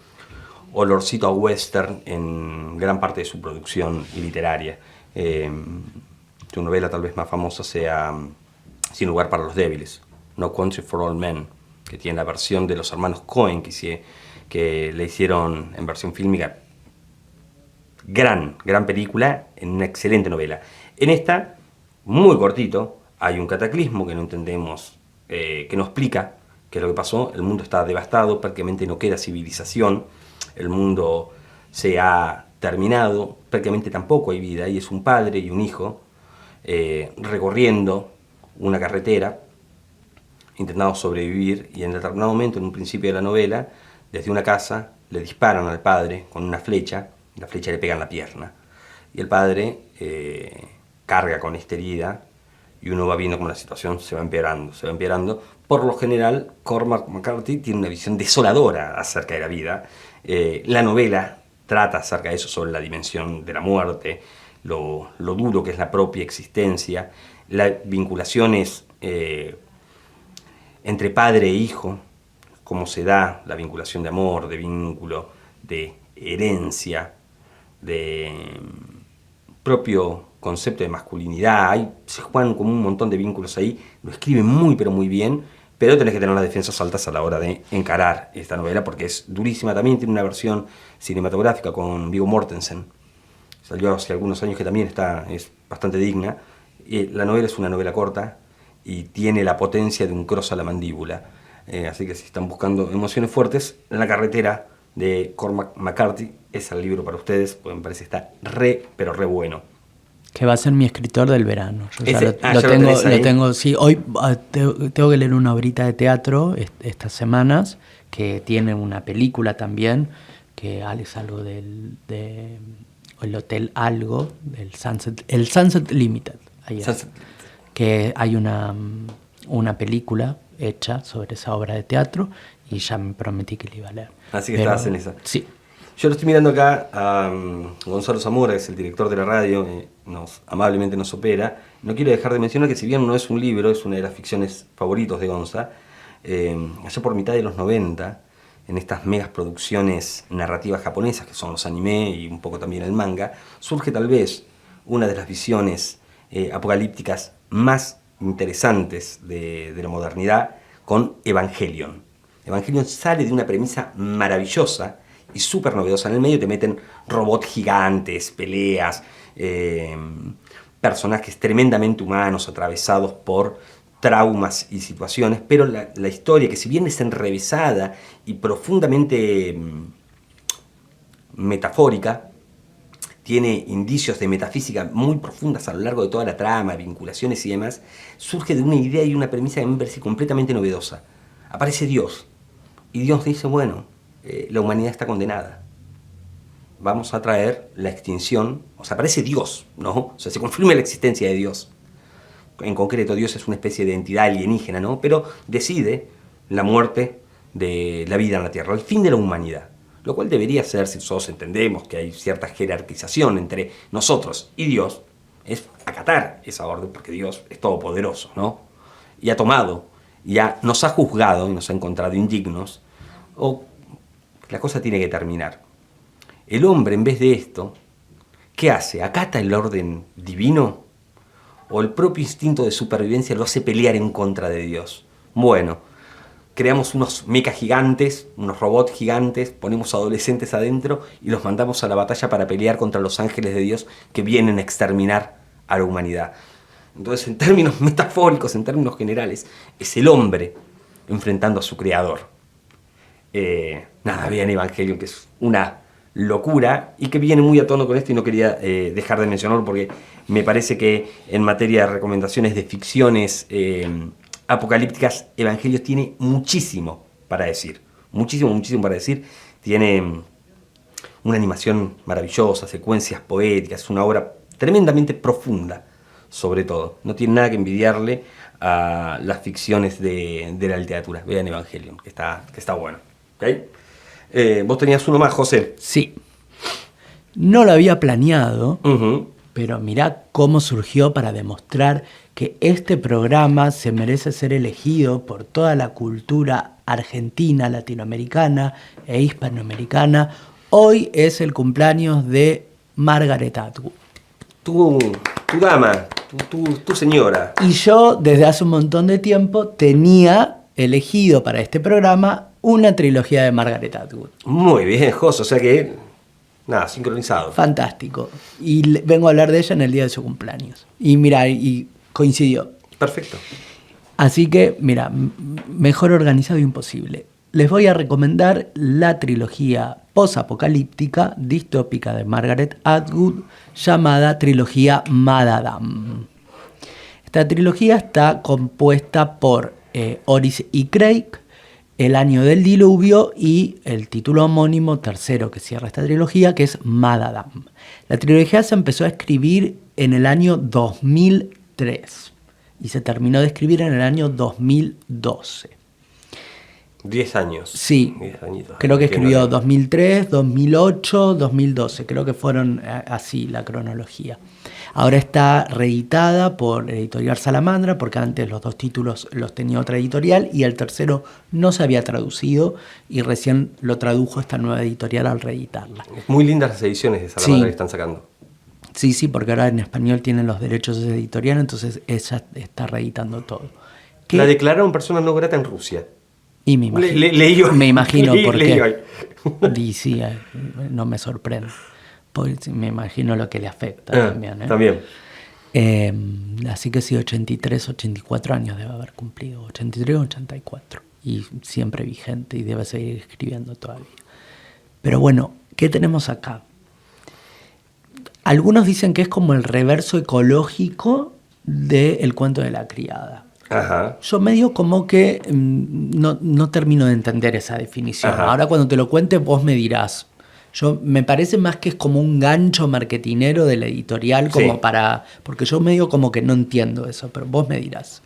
S3: olorcito a western en gran parte de su producción literaria. Su novela tal vez más famosa sea Sin lugar para los débiles, No Country for All Men, que tiene la versión de los hermanos Coen que le hicieron en versión fílmica. Gran película, en una excelente novela. En esta, muy cortito, hay un cataclismo que no entendemos, que no explica qué es lo que pasó. El mundo está devastado, prácticamente no queda civilización, el mundo se ha terminado, prácticamente tampoco hay vida, y es un padre y un hijo recorriendo una carretera, intentando sobrevivir, y en determinado momento, en un principio de la novela, desde una casa le disparan al padre con una flecha, y la flecha le pega en la pierna, y el padre carga con esta herida, y uno va viendo cómo la situación se va empeorando. Por lo general, Cormac McCarthy tiene una visión desoladora acerca de la vida. La novela trata acerca de eso, sobre la dimensión de la muerte, lo duro que es la propia existencia, las vinculaciones entre padre e hijo, cómo se da la vinculación de amor, de vínculo, de herencia, de propio concepto de masculinidad. Se juegan como un montón de vínculos ahí. Lo escribe muy pero muy bien, pero tenés que tener las defensas altas a la hora de encarar esta novela, porque es durísima. También tiene una versión cinematográfica con Viggo Mortensen, salió hace algunos años, que también es bastante digna. La novela es una novela corta y tiene la potencia de un cross a la mandíbula. Así que si están buscando emociones fuertes, En la carretera de Cormac McCarthy es el libro para ustedes, porque me parece que está pero re bueno.
S2: Que va a ser mi escritor del verano. Yo ya
S3: lo
S2: tengo, sí. Hoy tengo que leer una obrita de teatro estas semanas, que tiene una película también, que es algo el Hotel Algo, el Sunset Limited. Que hay una película hecha sobre esa obra de teatro y ya me prometí que la iba a leer.
S3: Así que estabas en esa.
S2: Sí.
S3: Yo lo estoy mirando acá a Gonzalo Zamora, que es el director de la radio, amablemente nos opera. No quiero dejar de mencionar que si bien no es un libro, es una de las ficciones favoritos de Gonza, allá por mitad de los 90, en estas megas producciones narrativas japonesas, que son los anime y un poco también el manga, surge tal vez una de las visiones apocalípticas más interesantes de la modernidad con Evangelion. Evangelion sale de una premisa maravillosa y súper novedosa. En el medio te meten robots gigantes, peleas, personajes tremendamente humanos atravesados por traumas y situaciones, pero la historia, que si bien es enrevesada y profundamente metafórica, tiene indicios de metafísica muy profundas a lo largo de toda la trama, vinculaciones y demás, surge de una idea y una premisa que me parece completamente novedosa. Aparece Dios, y Dios dice, bueno, la humanidad está condenada. Vamos a traer la extinción, o sea, aparece Dios, ¿no? O sea, se confirma la existencia de Dios. En concreto, Dios es una especie de entidad alienígena, ¿no? Pero decide la muerte de la vida en la Tierra, el fin de la humanidad. Lo cual debería ser, si todos entendemos que hay cierta jerarquización entre nosotros y Dios, es acatar esa orden, porque Dios es todopoderoso, ¿no? Y ha tomado, nos ha juzgado y nos ha encontrado indignos, o la cosa tiene que terminar. El hombre, en vez de esto, ¿qué hace? ¿Acata el orden divino? ¿O el propio instinto de supervivencia lo hace pelear en contra de Dios? Bueno, creamos unos mechas gigantes, unos robots gigantes, ponemos adolescentes adentro y los mandamos a la batalla para pelear contra los ángeles de Dios que vienen a exterminar a la humanidad. Entonces, en términos metafóricos, en términos generales, es el hombre enfrentando a su creador. Vean Evangelion, que es una locura y que viene muy a tono con esto, y no quería dejar de mencionarlo porque me parece que en materia de recomendaciones de ficciones apocalípticas, Evangelion tiene muchísimo para decir. Muchísimo para decir. Tiene una animación maravillosa, secuencias poéticas, una obra tremendamente profunda, sobre todo. No tiene nada que envidiarle a las ficciones de la literatura. Vean Evangelion, que está bueno. ¿Okay? Vos tenías uno más, José.
S2: Sí. No lo había planeado, pero mirá cómo surgió para demostrar que este programa se merece ser elegido por toda la cultura argentina, latinoamericana e hispanoamericana. Hoy es el cumpleaños de Margaret Atwood.
S3: Tu dama, tu señora.
S2: Y yo, desde hace un montón de tiempo, tenía elegido para este programa una trilogía de Margaret Atwood.
S3: Muy bien, José, o sea que, sincronizado.
S2: Fantástico. Y vengo a hablar de ella en el día de su cumpleaños. Y mira, y coincidió.
S3: Perfecto.
S2: Así que, mira, mejor organizado imposible. Les voy a recomendar la trilogía posapocalíptica, distópica de Margaret Atwood, llamada trilogía Madadam. Esta trilogía está compuesta por Oris y Craig, El año del diluvio y el título homónimo tercero que cierra esta trilogía, que es Madadam. La trilogía se empezó a escribir en el año 2003 y se terminó de escribir en el año 2012.
S3: 10 años.
S2: Sí,
S3: 10 añitos.
S2: Creo que escribió 2003, 2008, 2012. Creo que fueron así la cronología. Ahora está reeditada por Editorial Salamandra, porque antes los dos títulos los tenía otra editorial y el tercero no se había traducido y recién lo tradujo esta nueva editorial al reeditarla.
S3: Muy lindas las ediciones de Salamandra que están sacando.
S2: Sí, porque ahora en español tienen los derechos de esa editorial, entonces ella está reeditando todo.
S3: La declararon persona no grata en Rusia.
S2: Y me imagino por qué. Y sí, no me sorprende. Me imagino lo que le afecta también.
S3: También.
S2: Así que sí, 83, 84 años debe haber cumplido, 83, 84. Y siempre vigente y debe seguir escribiendo todavía. Pero bueno, ¿qué tenemos acá? Algunos dicen que es como el reverso ecológico del cuento de la criada.
S3: Ajá.
S2: Yo medio como que no termino de entender esa definición.
S3: Ajá.
S2: Ahora cuando te lo cuente vos me dirás. Me parece más que es como un gancho marketinero de la editorial como
S3: Sí.
S2: porque yo medio como que no entiendo eso, pero vos me dirás.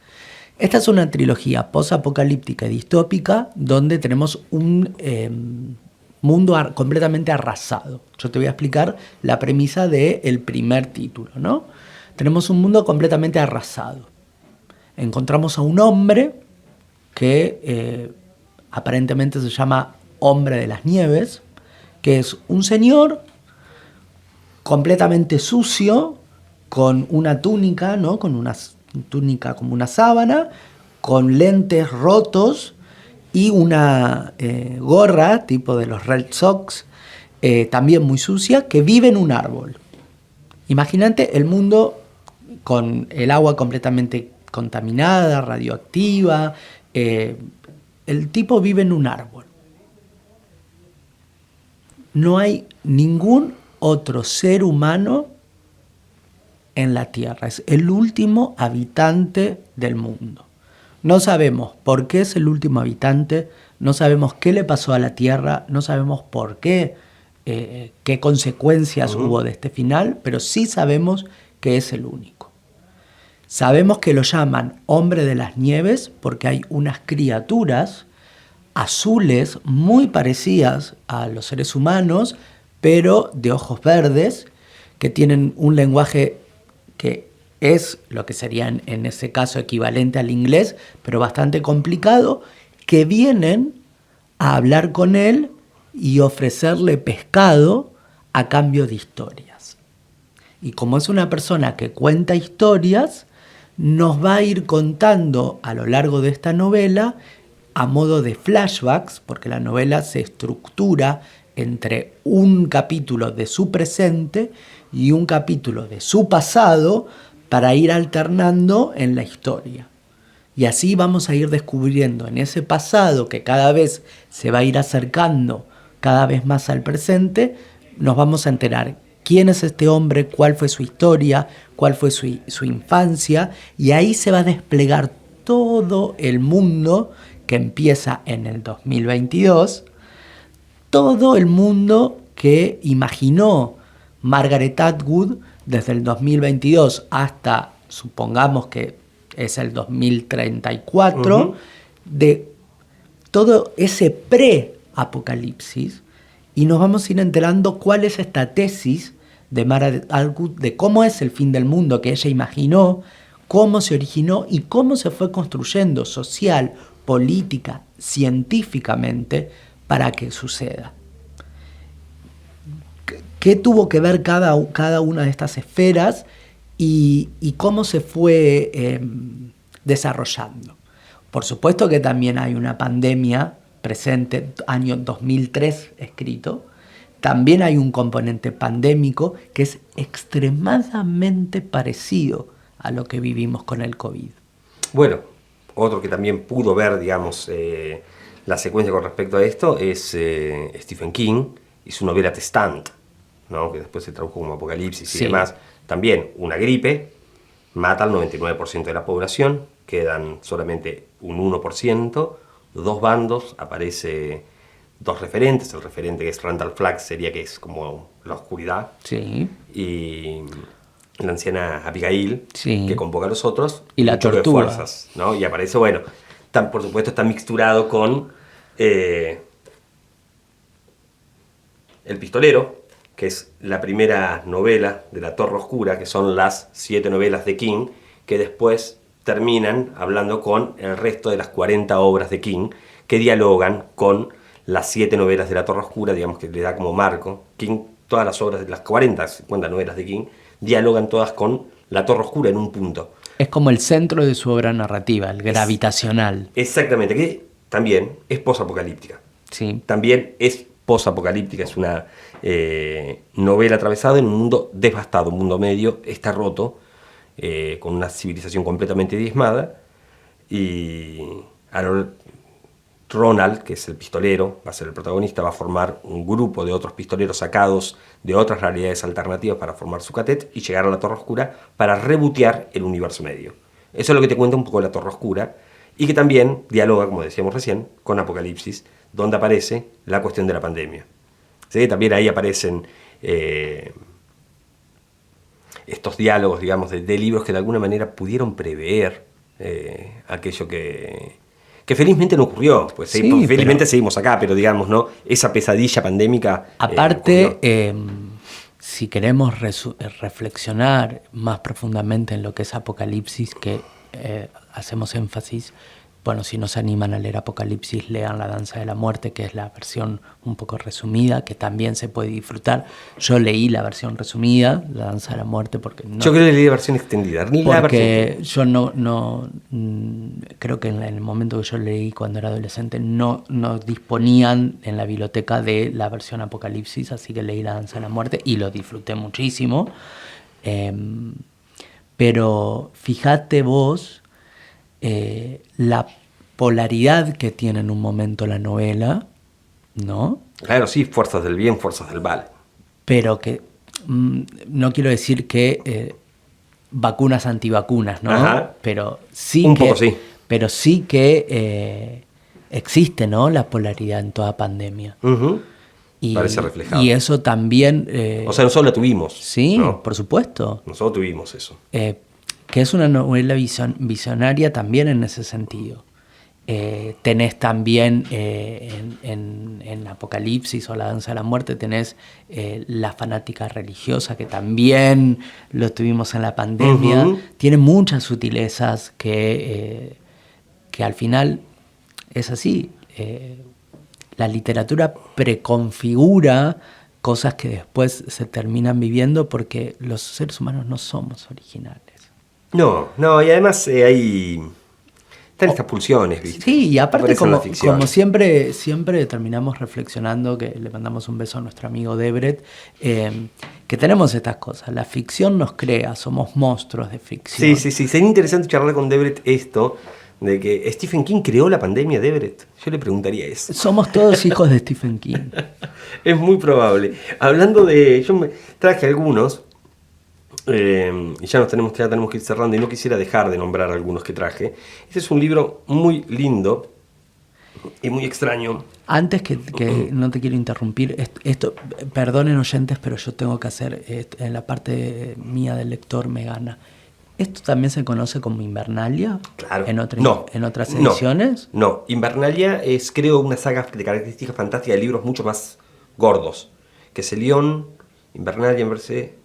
S2: Esta es una trilogía post-apocalíptica y distópica donde tenemos un mundo completamente arrasado. Yo te voy a explicar la premisa del primer título, ¿no? Tenemos un mundo completamente arrasado. Encontramos a un hombre que aparentemente se llama Hombre de las Nieves, que es un señor completamente sucio, con una túnica, ¿no? Con una túnica como una sábana, con lentes rotos y una gorra tipo de los Red Sox, también muy sucia, que vive en un árbol. Imagínate el mundo con el agua completamente contaminada, radioactiva. El tipo vive en un árbol. No hay ningún otro ser humano en la Tierra. Es el último habitante del mundo. No sabemos por qué es el último habitante, no sabemos qué le pasó a la Tierra, no sabemos por qué, qué consecuencias hubo de este final, pero sí sabemos que es el único. Sabemos que lo llaman Hombre de las Nieves porque hay unas criaturas azules muy parecidas a los seres humanos, pero de ojos verdes, que tienen un lenguaje que es lo que sería en ese caso equivalente al inglés, pero bastante complicado, que vienen a hablar con él y ofrecerle pescado a cambio de historias. Y como es una persona que cuenta historias, nos va a ir contando a lo largo de esta novela a modo de flashbacks, porque la novela se estructura entre un capítulo de su presente y un capítulo de su pasado para ir alternando en la historia. Y así vamos a ir descubriendo en ese pasado que cada vez se va a ir acercando cada vez más al presente, nos vamos a enterar quién es este hombre, cuál fue su historia, cuál fue su infancia, y ahí se va a desplegar todo el mundo que empieza en el 2022, todo el mundo que imaginó Margaret Atwood desde el 2022 hasta, supongamos que es el 2034, de todo ese pre-apocalipsis, y nos vamos a ir enterando cuál es esta tesis de Margaret Atwood de cómo es el fin del mundo que ella imaginó, cómo se originó y cómo se fue construyendo social, política, científicamente para que suceda. ¿Qué tuvo que ver cada una de estas esferas y cómo se fue desarrollando? Por supuesto que también hay una pandemia presente, año 2003 escrito. También hay un componente pandémico que es extremadamente parecido a lo que vivimos con el COVID.
S3: Bueno, otro que también pudo ver, digamos, la secuencia con respecto a esto es Stephen King y su novela The Stand, ¿no? Que después se tradujo como Apocalipsis y demás. También una gripe mata al 99% de la población, quedan solamente un 1%, dos bandos, aparece dos referentes, el referente que es Randall Flagg sería que es como la oscuridad,
S2: Sí.
S3: y la anciana Abigail,
S2: Sí.
S3: que convoca a los otros,
S2: Y la
S3: un choque de
S2: tortuga.
S3: fuerzas, ¿no? Y aparece, bueno, por supuesto está mixturado con El Pistolero, que es la primera novela de La Torre Oscura, que son las 7 novelas de King, que después terminan hablando con el resto de las 40 obras de King, que dialogan con las 7 novelas de La Torre Oscura, digamos que le da como marco. King, todas las obras de las 40, 50 novelas de King, dialogan todas con La Torre Oscura en un punto.
S2: Es como el centro de su obra narrativa, el gravitacional.
S3: Exactamente, que también es posapocalíptica.
S2: Sí.
S3: También es posapocalíptica, es una novela atravesada en un mundo devastado, un mundo medio, está roto, con una civilización completamente diezmada, y Ronald, que es el pistolero, va a ser el protagonista, va a formar un grupo de otros pistoleros sacados de otras realidades alternativas para formar su catet y llegar a la Torre Oscura para rebotear el universo medio. Eso es lo que te cuenta un poco la Torre Oscura, y que también dialoga, como decíamos recién, con Apocalipsis, donde aparece la cuestión de la pandemia. ¿Sí? También ahí aparecen estos diálogos, digamos, de libros que de alguna manera pudieron prever aquello que felizmente no ocurrió. Pues sí, felizmente pero seguimos acá, pero digamos, ¿no? Esa pesadilla pandémica.
S2: Aparte, si queremos reflexionar más profundamente en lo que es Apocalipsis, que hacemos énfasis, bueno, si no se animan a leer Apocalipsis, lean La Danza de la Muerte, que es la versión un poco resumida, que también se puede disfrutar. Yo leí la versión resumida, La Danza de la Muerte, porque no...
S3: Yo creo que leí la versión extendida.
S2: Porque yo no creo que en el momento que yo leí cuando era adolescente no disponían en la biblioteca de la versión Apocalipsis, así que leí La Danza de la Muerte y lo disfruté muchísimo. Pero fíjate vos la polaridad que tiene en un momento la novela, ¿no?
S3: Claro, sí, fuerzas del bien, fuerzas del mal.
S2: Pero que no quiero decir que vacunas antivacunas, ¿no?
S3: Ajá.
S2: Pero sí
S3: un
S2: que,
S3: poco sí.
S2: Pero sí que existe, ¿no? La polaridad en toda pandemia.
S3: Uh-huh. Parece reflejado.
S2: Y eso también...
S3: o sea, nosotros la tuvimos.
S2: Sí,
S3: ¿no?
S2: Por supuesto.
S3: Nosotros tuvimos eso.
S2: Que es una novela visionaria también en ese sentido. Tenés también en Apocalipsis o La Danza de la Muerte, tenés la fanática religiosa, que también lo tuvimos en la pandemia. Uh-huh. Tiene muchas sutilezas que al final es así. La literatura preconfigura cosas que después se terminan viviendo porque los seres humanos no somos originales.
S3: No, y además están estas pulsiones, ¿viste?
S2: Sí, y aparte como siempre terminamos reflexionando, que le mandamos un beso a nuestro amigo Debret, que tenemos estas cosas. La ficción nos crea, somos monstruos de ficción.
S3: Sí. Sería interesante charlar con Debret esto, de que Stephen King creó la pandemia, Debret. Yo le preguntaría eso.
S2: Somos todos hijos de Stephen King.
S3: Es muy probable. Hablando yo me traje algunos... y ya tenemos que ir cerrando, y no quisiera dejar de nombrar algunos que traje. Este es un libro muy lindo y muy extraño.
S2: Antes que no te quiero interrumpir, esto, perdonen oyentes, pero yo tengo que hacer, en la parte mía del lector me gana. ¿Esto también se conoce como Invernalia?
S3: Claro.
S2: ¿En otras ediciones?
S3: No, Invernalia es, creo, una saga de características fantásticas de libros mucho más gordos. Que es el León, Invernalia, en verse...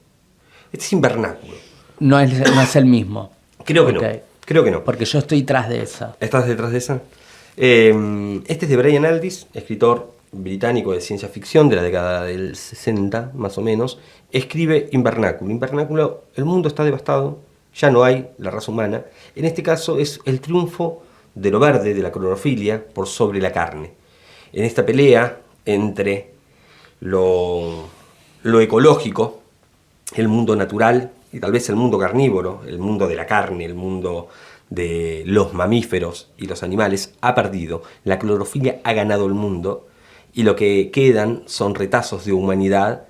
S3: Este es Invernáculo.
S2: No es el mismo.
S3: Creo que no.
S2: Porque yo estoy tras de esa.
S3: ¿Estás detrás de esa? Este es de Brian Aldiss, escritor británico de ciencia ficción de la década del 60, más o menos. Escribe Invernáculo. Invernáculo, el mundo está devastado, ya no hay la raza humana. En este caso es el triunfo de lo verde, de la clorofilia, por sobre la carne. En esta pelea entre lo ecológico, el mundo natural y tal vez el mundo carnívoro, el mundo de la carne, el mundo de los mamíferos y los animales, ha perdido. La clorofilia ha ganado el mundo y lo que quedan son retazos de humanidad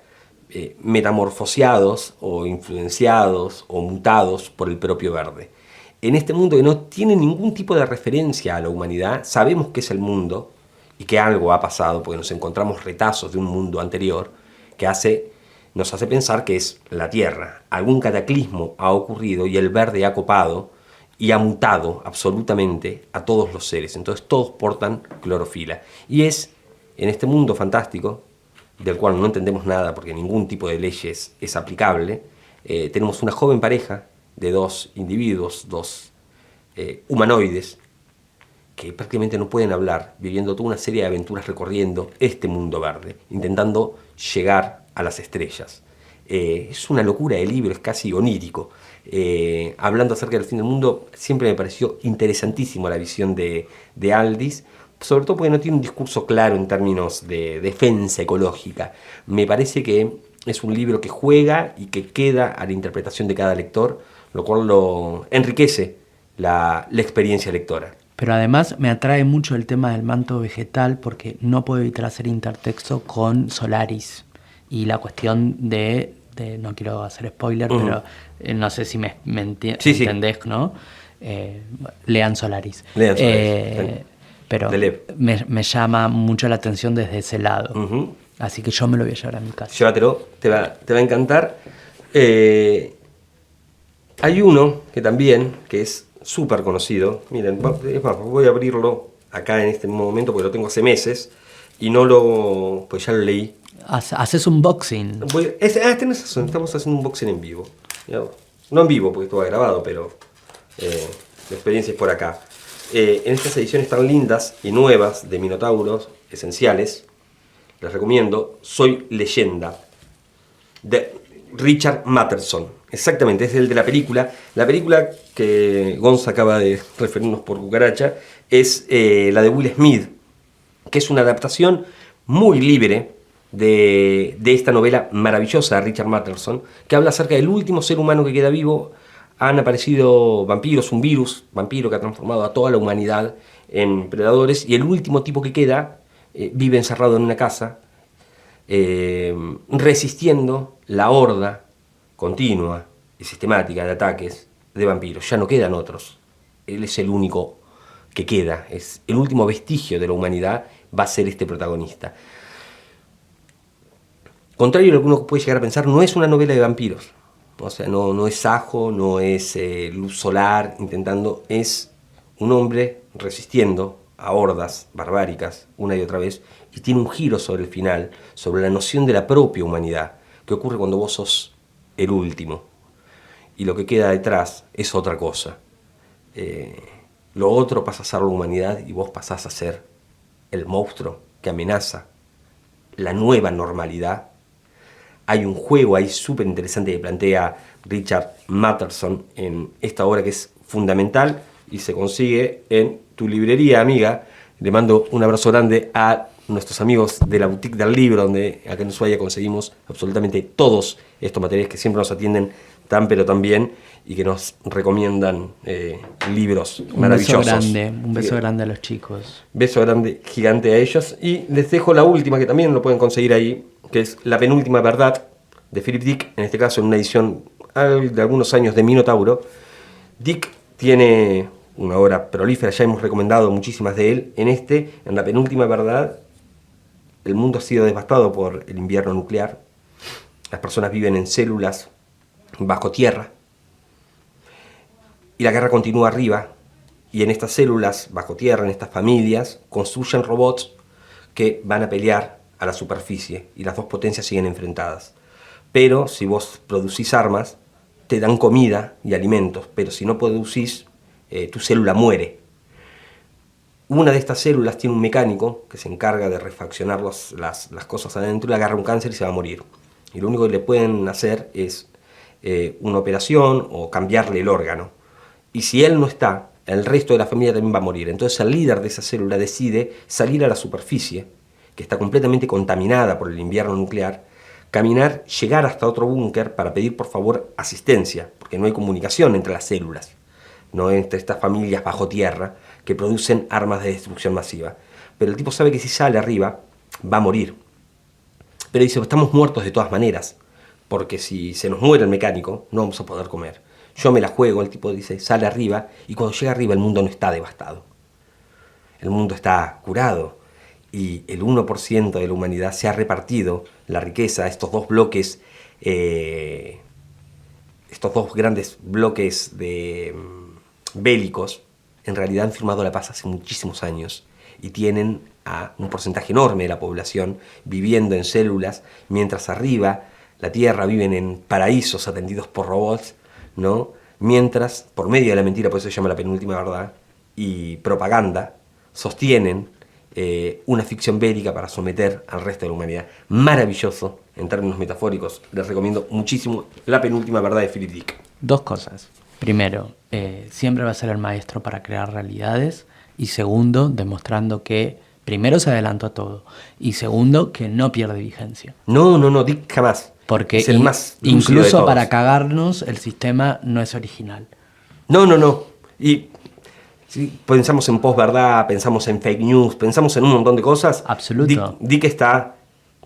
S3: metamorfoseados o influenciados o mutados por el propio verde. En este mundo que no tiene ningún tipo de referencia a la humanidad, sabemos que es el mundo y que algo ha pasado porque nos encontramos retazos de un mundo anterior que nos hace pensar que es la Tierra. Algún cataclismo ha ocurrido y el verde ha copado y ha mutado absolutamente a todos los seres. Entonces todos portan clorofila. Y es en este mundo fantástico, del cual no entendemos nada porque ningún tipo de leyes es aplicable, tenemos una joven pareja de dos individuos, dos humanoides, que prácticamente no pueden hablar, viviendo toda una serie de aventuras recorriendo este mundo verde, intentando llegar a las estrellas. Es una locura de libro, es casi onírico. Hablando acerca del fin del mundo, siempre me pareció interesantísimo la visión de Aldiss, sobre todo porque no tiene un discurso claro en términos de defensa ecológica. Me parece que es un libro que juega y que queda a la interpretación de cada lector lo cual lo enriquece la experiencia lectora.
S2: Pero además me atrae mucho el tema del manto vegetal porque no puedo evitar hacer intertexto con Solaris y la cuestión de no quiero hacer spoiler, pero no sé si me entendés, ¿no? Lean Solaris.
S3: Lean Solaris.
S2: Pero me llama mucho la atención desde ese lado. Así que yo me lo voy a llevar a mi casa.
S3: Llévatelo, te va a encantar. Hay uno que también, que es súper conocido. Miren, es más, voy a abrirlo acá en este momento porque lo tengo hace meses y pues ya lo leí.
S2: Haces un unboxing.
S3: Tenés razón, estamos haciendo un unboxing en vivo. No en vivo porque esto va grabado, pero la experiencia es por acá. En estas ediciones tan lindas y nuevas de Minotauros esenciales, les recomiendo Soy Leyenda, de Richard Matheson. Exactamente, es el de la película. La película que Gonza acaba de referirnos por cucaracha es la de Will Smith, que es una adaptación muy libre de esta novela maravillosa de Richard Matheson, que habla acerca del último ser humano que queda vivo. Han aparecido vampiros, un virus vampiro que ha transformado a toda la humanidad en predadores, y el último tipo que queda vive encerrado en una casa, resistiendo la horda continua y sistemática de ataques de vampiros. Ya no quedan otros. Él es el único que queda, es el último vestigio de la humanidad, va a ser este protagonista. Contrario a lo que uno puede llegar a pensar, no es una novela de vampiros. O sea, no es Sajo, no es luz solar intentando, es un hombre resistiendo a hordas barbáricas una y otra vez, y tiene un giro sobre el final, sobre la noción de la propia humanidad, que ocurre cuando vos sos el último, y lo que queda detrás es otra cosa. Lo otro pasa a ser la humanidad y vos pasás a ser el monstruo que amenaza la nueva normalidad. Hay un juego ahí súper interesante que plantea Richard Matheson en esta obra que es fundamental y se consigue en tu librería, amiga. Le mando un abrazo grande a nuestros amigos de la Boutique del Libro, donde acá en Ushuaia conseguimos absolutamente todos estos materiales que siempre nos atienden tan pero tan bien y que nos recomiendan libros maravillosos.
S2: Un beso grande a los chicos.
S3: Beso grande, gigante a ellos. Y les dejo la última, que también lo pueden conseguir ahí, que es La Penúltima Verdad, de Philip Dick, en este caso en una edición de algunos años de Minotauro. Dick tiene una obra prolífera, ya hemos recomendado muchísimas de él. En La Penúltima Verdad, el mundo ha sido devastado por el invierno nuclear. Las personas viven en células bajo tierra. Y la guerra continúa arriba. Y en estas células bajo tierra, en estas familias, construyen robots que van a pelear a la superficie. Y las dos potencias siguen enfrentadas. Pero si vos producís armas, te dan comida y alimentos. Pero si no producís, tu célula muere. Una de estas células tiene un mecánico que se encarga de refaccionar las cosas adentro, le agarra un cáncer y se va a morir. Y lo único que le pueden hacer es una operación o cambiarle el órgano. Y si él no está, el resto de la familia también va a morir. Entonces el líder de esa célula decide salir a la superficie, que está completamente contaminada por el invierno nuclear, caminar, llegar hasta otro búnker para pedir por favor asistencia, porque no hay comunicación entre las células, no entre estas familias bajo tierra que producen armas de destrucción masiva. Pero el tipo sabe que si sale arriba va a morir. Pero dice, estamos muertos de todas maneras, porque si se nos muere el mecánico no vamos a poder comer. Yo me la juego, el tipo dice, sale arriba, y cuando llega arriba el mundo no está devastado. El mundo está curado, y el 1% de la humanidad se ha repartido la riqueza, estos dos bloques, estos dos grandes bloques bélicos, en realidad han firmado la paz hace muchísimos años, y tienen a un porcentaje enorme de la población viviendo en células, mientras arriba la Tierra viven en paraísos atendidos por robots, ¿no? Mientras, por medio de la mentira, por eso se llama La Penúltima Verdad, y propaganda, sostienen una ficción bélica para someter al resto de la humanidad. Maravilloso, en términos metafóricos. Les recomiendo muchísimo La Penúltima Verdad de Philip Dick.
S2: Dos cosas. Primero, siempre va a ser el maestro para crear realidades. Y segundo, demostrando que primero se adelantó a todo. Y segundo, que no pierde vigencia.
S3: No, Dick jamás.
S2: Porque
S3: es el más lúcido de
S2: incluso
S3: todos.
S2: para cagarnos, el sistema no es original.
S3: No. Y si pensamos en posverdad, pensamos en fake news, pensamos en un montón de cosas.
S2: Absoluto.
S3: Di que está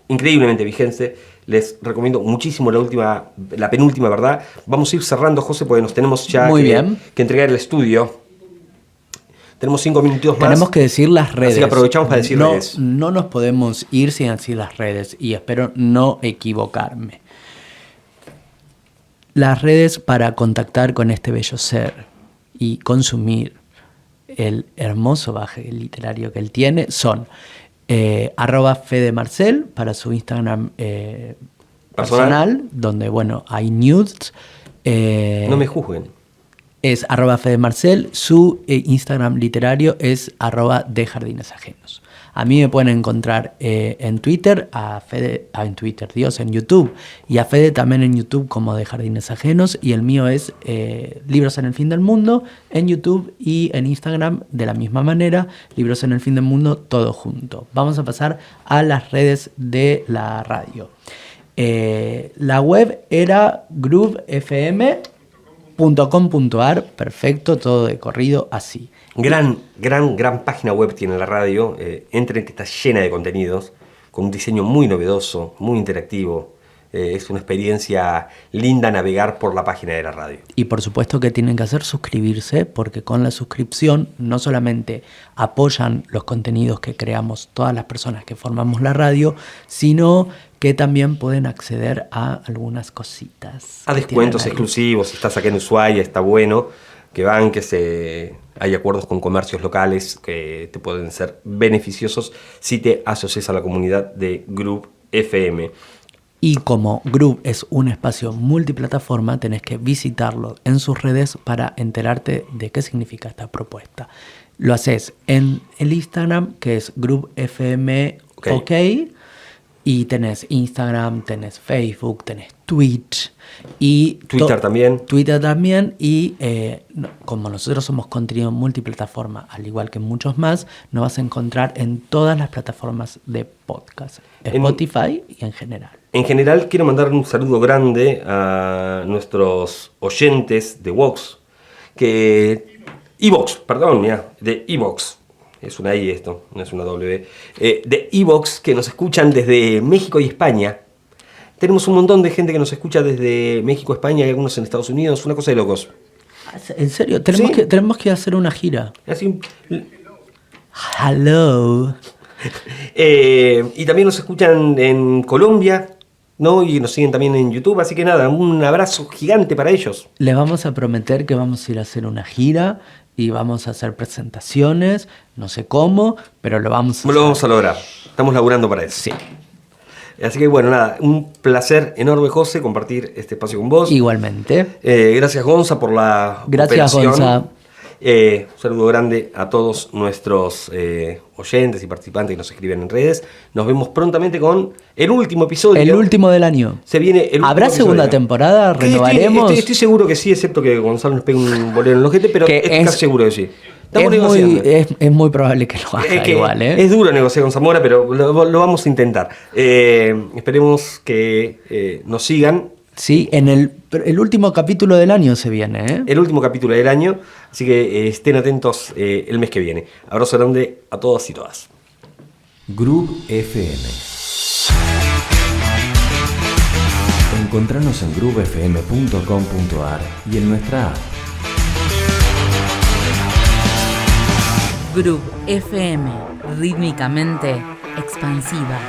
S3: increíblemente vigente. Les recomiendo muchísimo la penúltima verdad. Vamos a ir cerrando, José, porque nos tenemos ya que entregar el estudio. Tenemos 5 minutitos más.
S2: Tenemos que decir las redes.
S3: Así que aprovechamos para decir redes.
S2: No nos podemos ir sin decir las redes y espero no equivocarme. Las redes para contactar con este bello ser y consumir el hermoso bagaje literario que él tiene son @fedemarcel para su Instagram personal, donde hay nudes.
S3: No me juzguen.
S2: Es @fedemarcel, su Instagram literario es @dejardinesajenos. A mí me pueden encontrar en Twitter, en YouTube, y a Fede también en YouTube como De Jardines Ajenos, y el mío es Libros en el Fin del Mundo, en YouTube y en Instagram de la misma manera, Libros en el Fin del Mundo, todo junto. Vamos a pasar a las redes de la radio. La web era groovefm.com.ar, perfecto, todo de corrido así.
S3: Gran página web tiene la radio. Entren, que está llena de contenidos, con un diseño muy novedoso, muy interactivo. Es una experiencia linda navegar por la página de la radio.
S2: Y por supuesto que tienen que hacer suscribirse, porque con la suscripción no solamente apoyan los contenidos que creamos todas las personas que formamos la radio, sino que también pueden acceder a algunas cositas.
S3: A descuentos exclusivos. Si estás acá en Ushuaia, está bueno que hay acuerdos con comercios locales que te pueden ser beneficiosos si te asocias a la comunidad de Groove FM.
S2: Y como Groove es un espacio multiplataforma, tenés que visitarlo en sus redes para enterarte de qué significa esta propuesta. Lo haces en el Instagram, que es Groove FM OK. Y tenés Instagram, tenés Facebook, tenés Twitch y
S3: Twitter también.
S2: Twitter también. Y como nosotros somos contenido multiplataforma, al igual que muchos más, nos vas a encontrar en todas las plataformas de podcast, Spotify y en general.
S3: En general, quiero mandar un saludo grande a nuestros oyentes de Vox, de iVox. Es una I esto, no es una W. De iVox, que nos escuchan desde México y España. Tenemos un montón de gente que nos escucha desde México, España y algunos en Estados Unidos. Una cosa de locos.
S2: ¿En serio? Tenemos que hacer una gira.
S3: Así.
S2: Hello.
S3: Y también nos escuchan en Colombia, ¿no? Y nos siguen también en YouTube. Así que nada, un abrazo gigante para ellos.
S2: Les vamos a prometer que vamos a ir a hacer una gira y vamos a hacer presentaciones, no sé cómo, pero lo vamos a hacer.
S3: Lo vamos a lograr. Estamos laburando para eso.
S2: Sí.
S3: Así que bueno, nada, un placer enorme, José, compartir este espacio con vos.
S2: Igualmente.
S3: Gracias, Gonza, por la
S2: Gracias,
S3: operación.
S2: Gonza.
S3: Un saludo grande a todos nuestros oyentes y participantes que nos escriben en redes. Nos vemos prontamente con el último episodio.
S2: El último del año.
S3: Se viene el último
S2: ¿Habrá
S3: episodio.
S2: segunda temporada? ¿Renovaremos?
S3: Estoy seguro que sí, excepto que Gonzalo nos pegue un bolero en el ojete, pero casi seguro que sí. Estamos
S2: es
S3: negociando.
S2: es muy probable que lo haga igual, ¿eh?
S3: Es duro negociar con Zamora, pero lo vamos a intentar. Esperemos que nos sigan.
S2: Sí, en el último capítulo del año se viene, ¿eh?
S3: El último capítulo del año, así que estén atentos el mes que viene. Abrazo grande a todos y todas.
S5: Groove FM. Encontranos en groovefm.com.ar y en nuestra app.
S6: Groove FM, rítmicamente expansiva.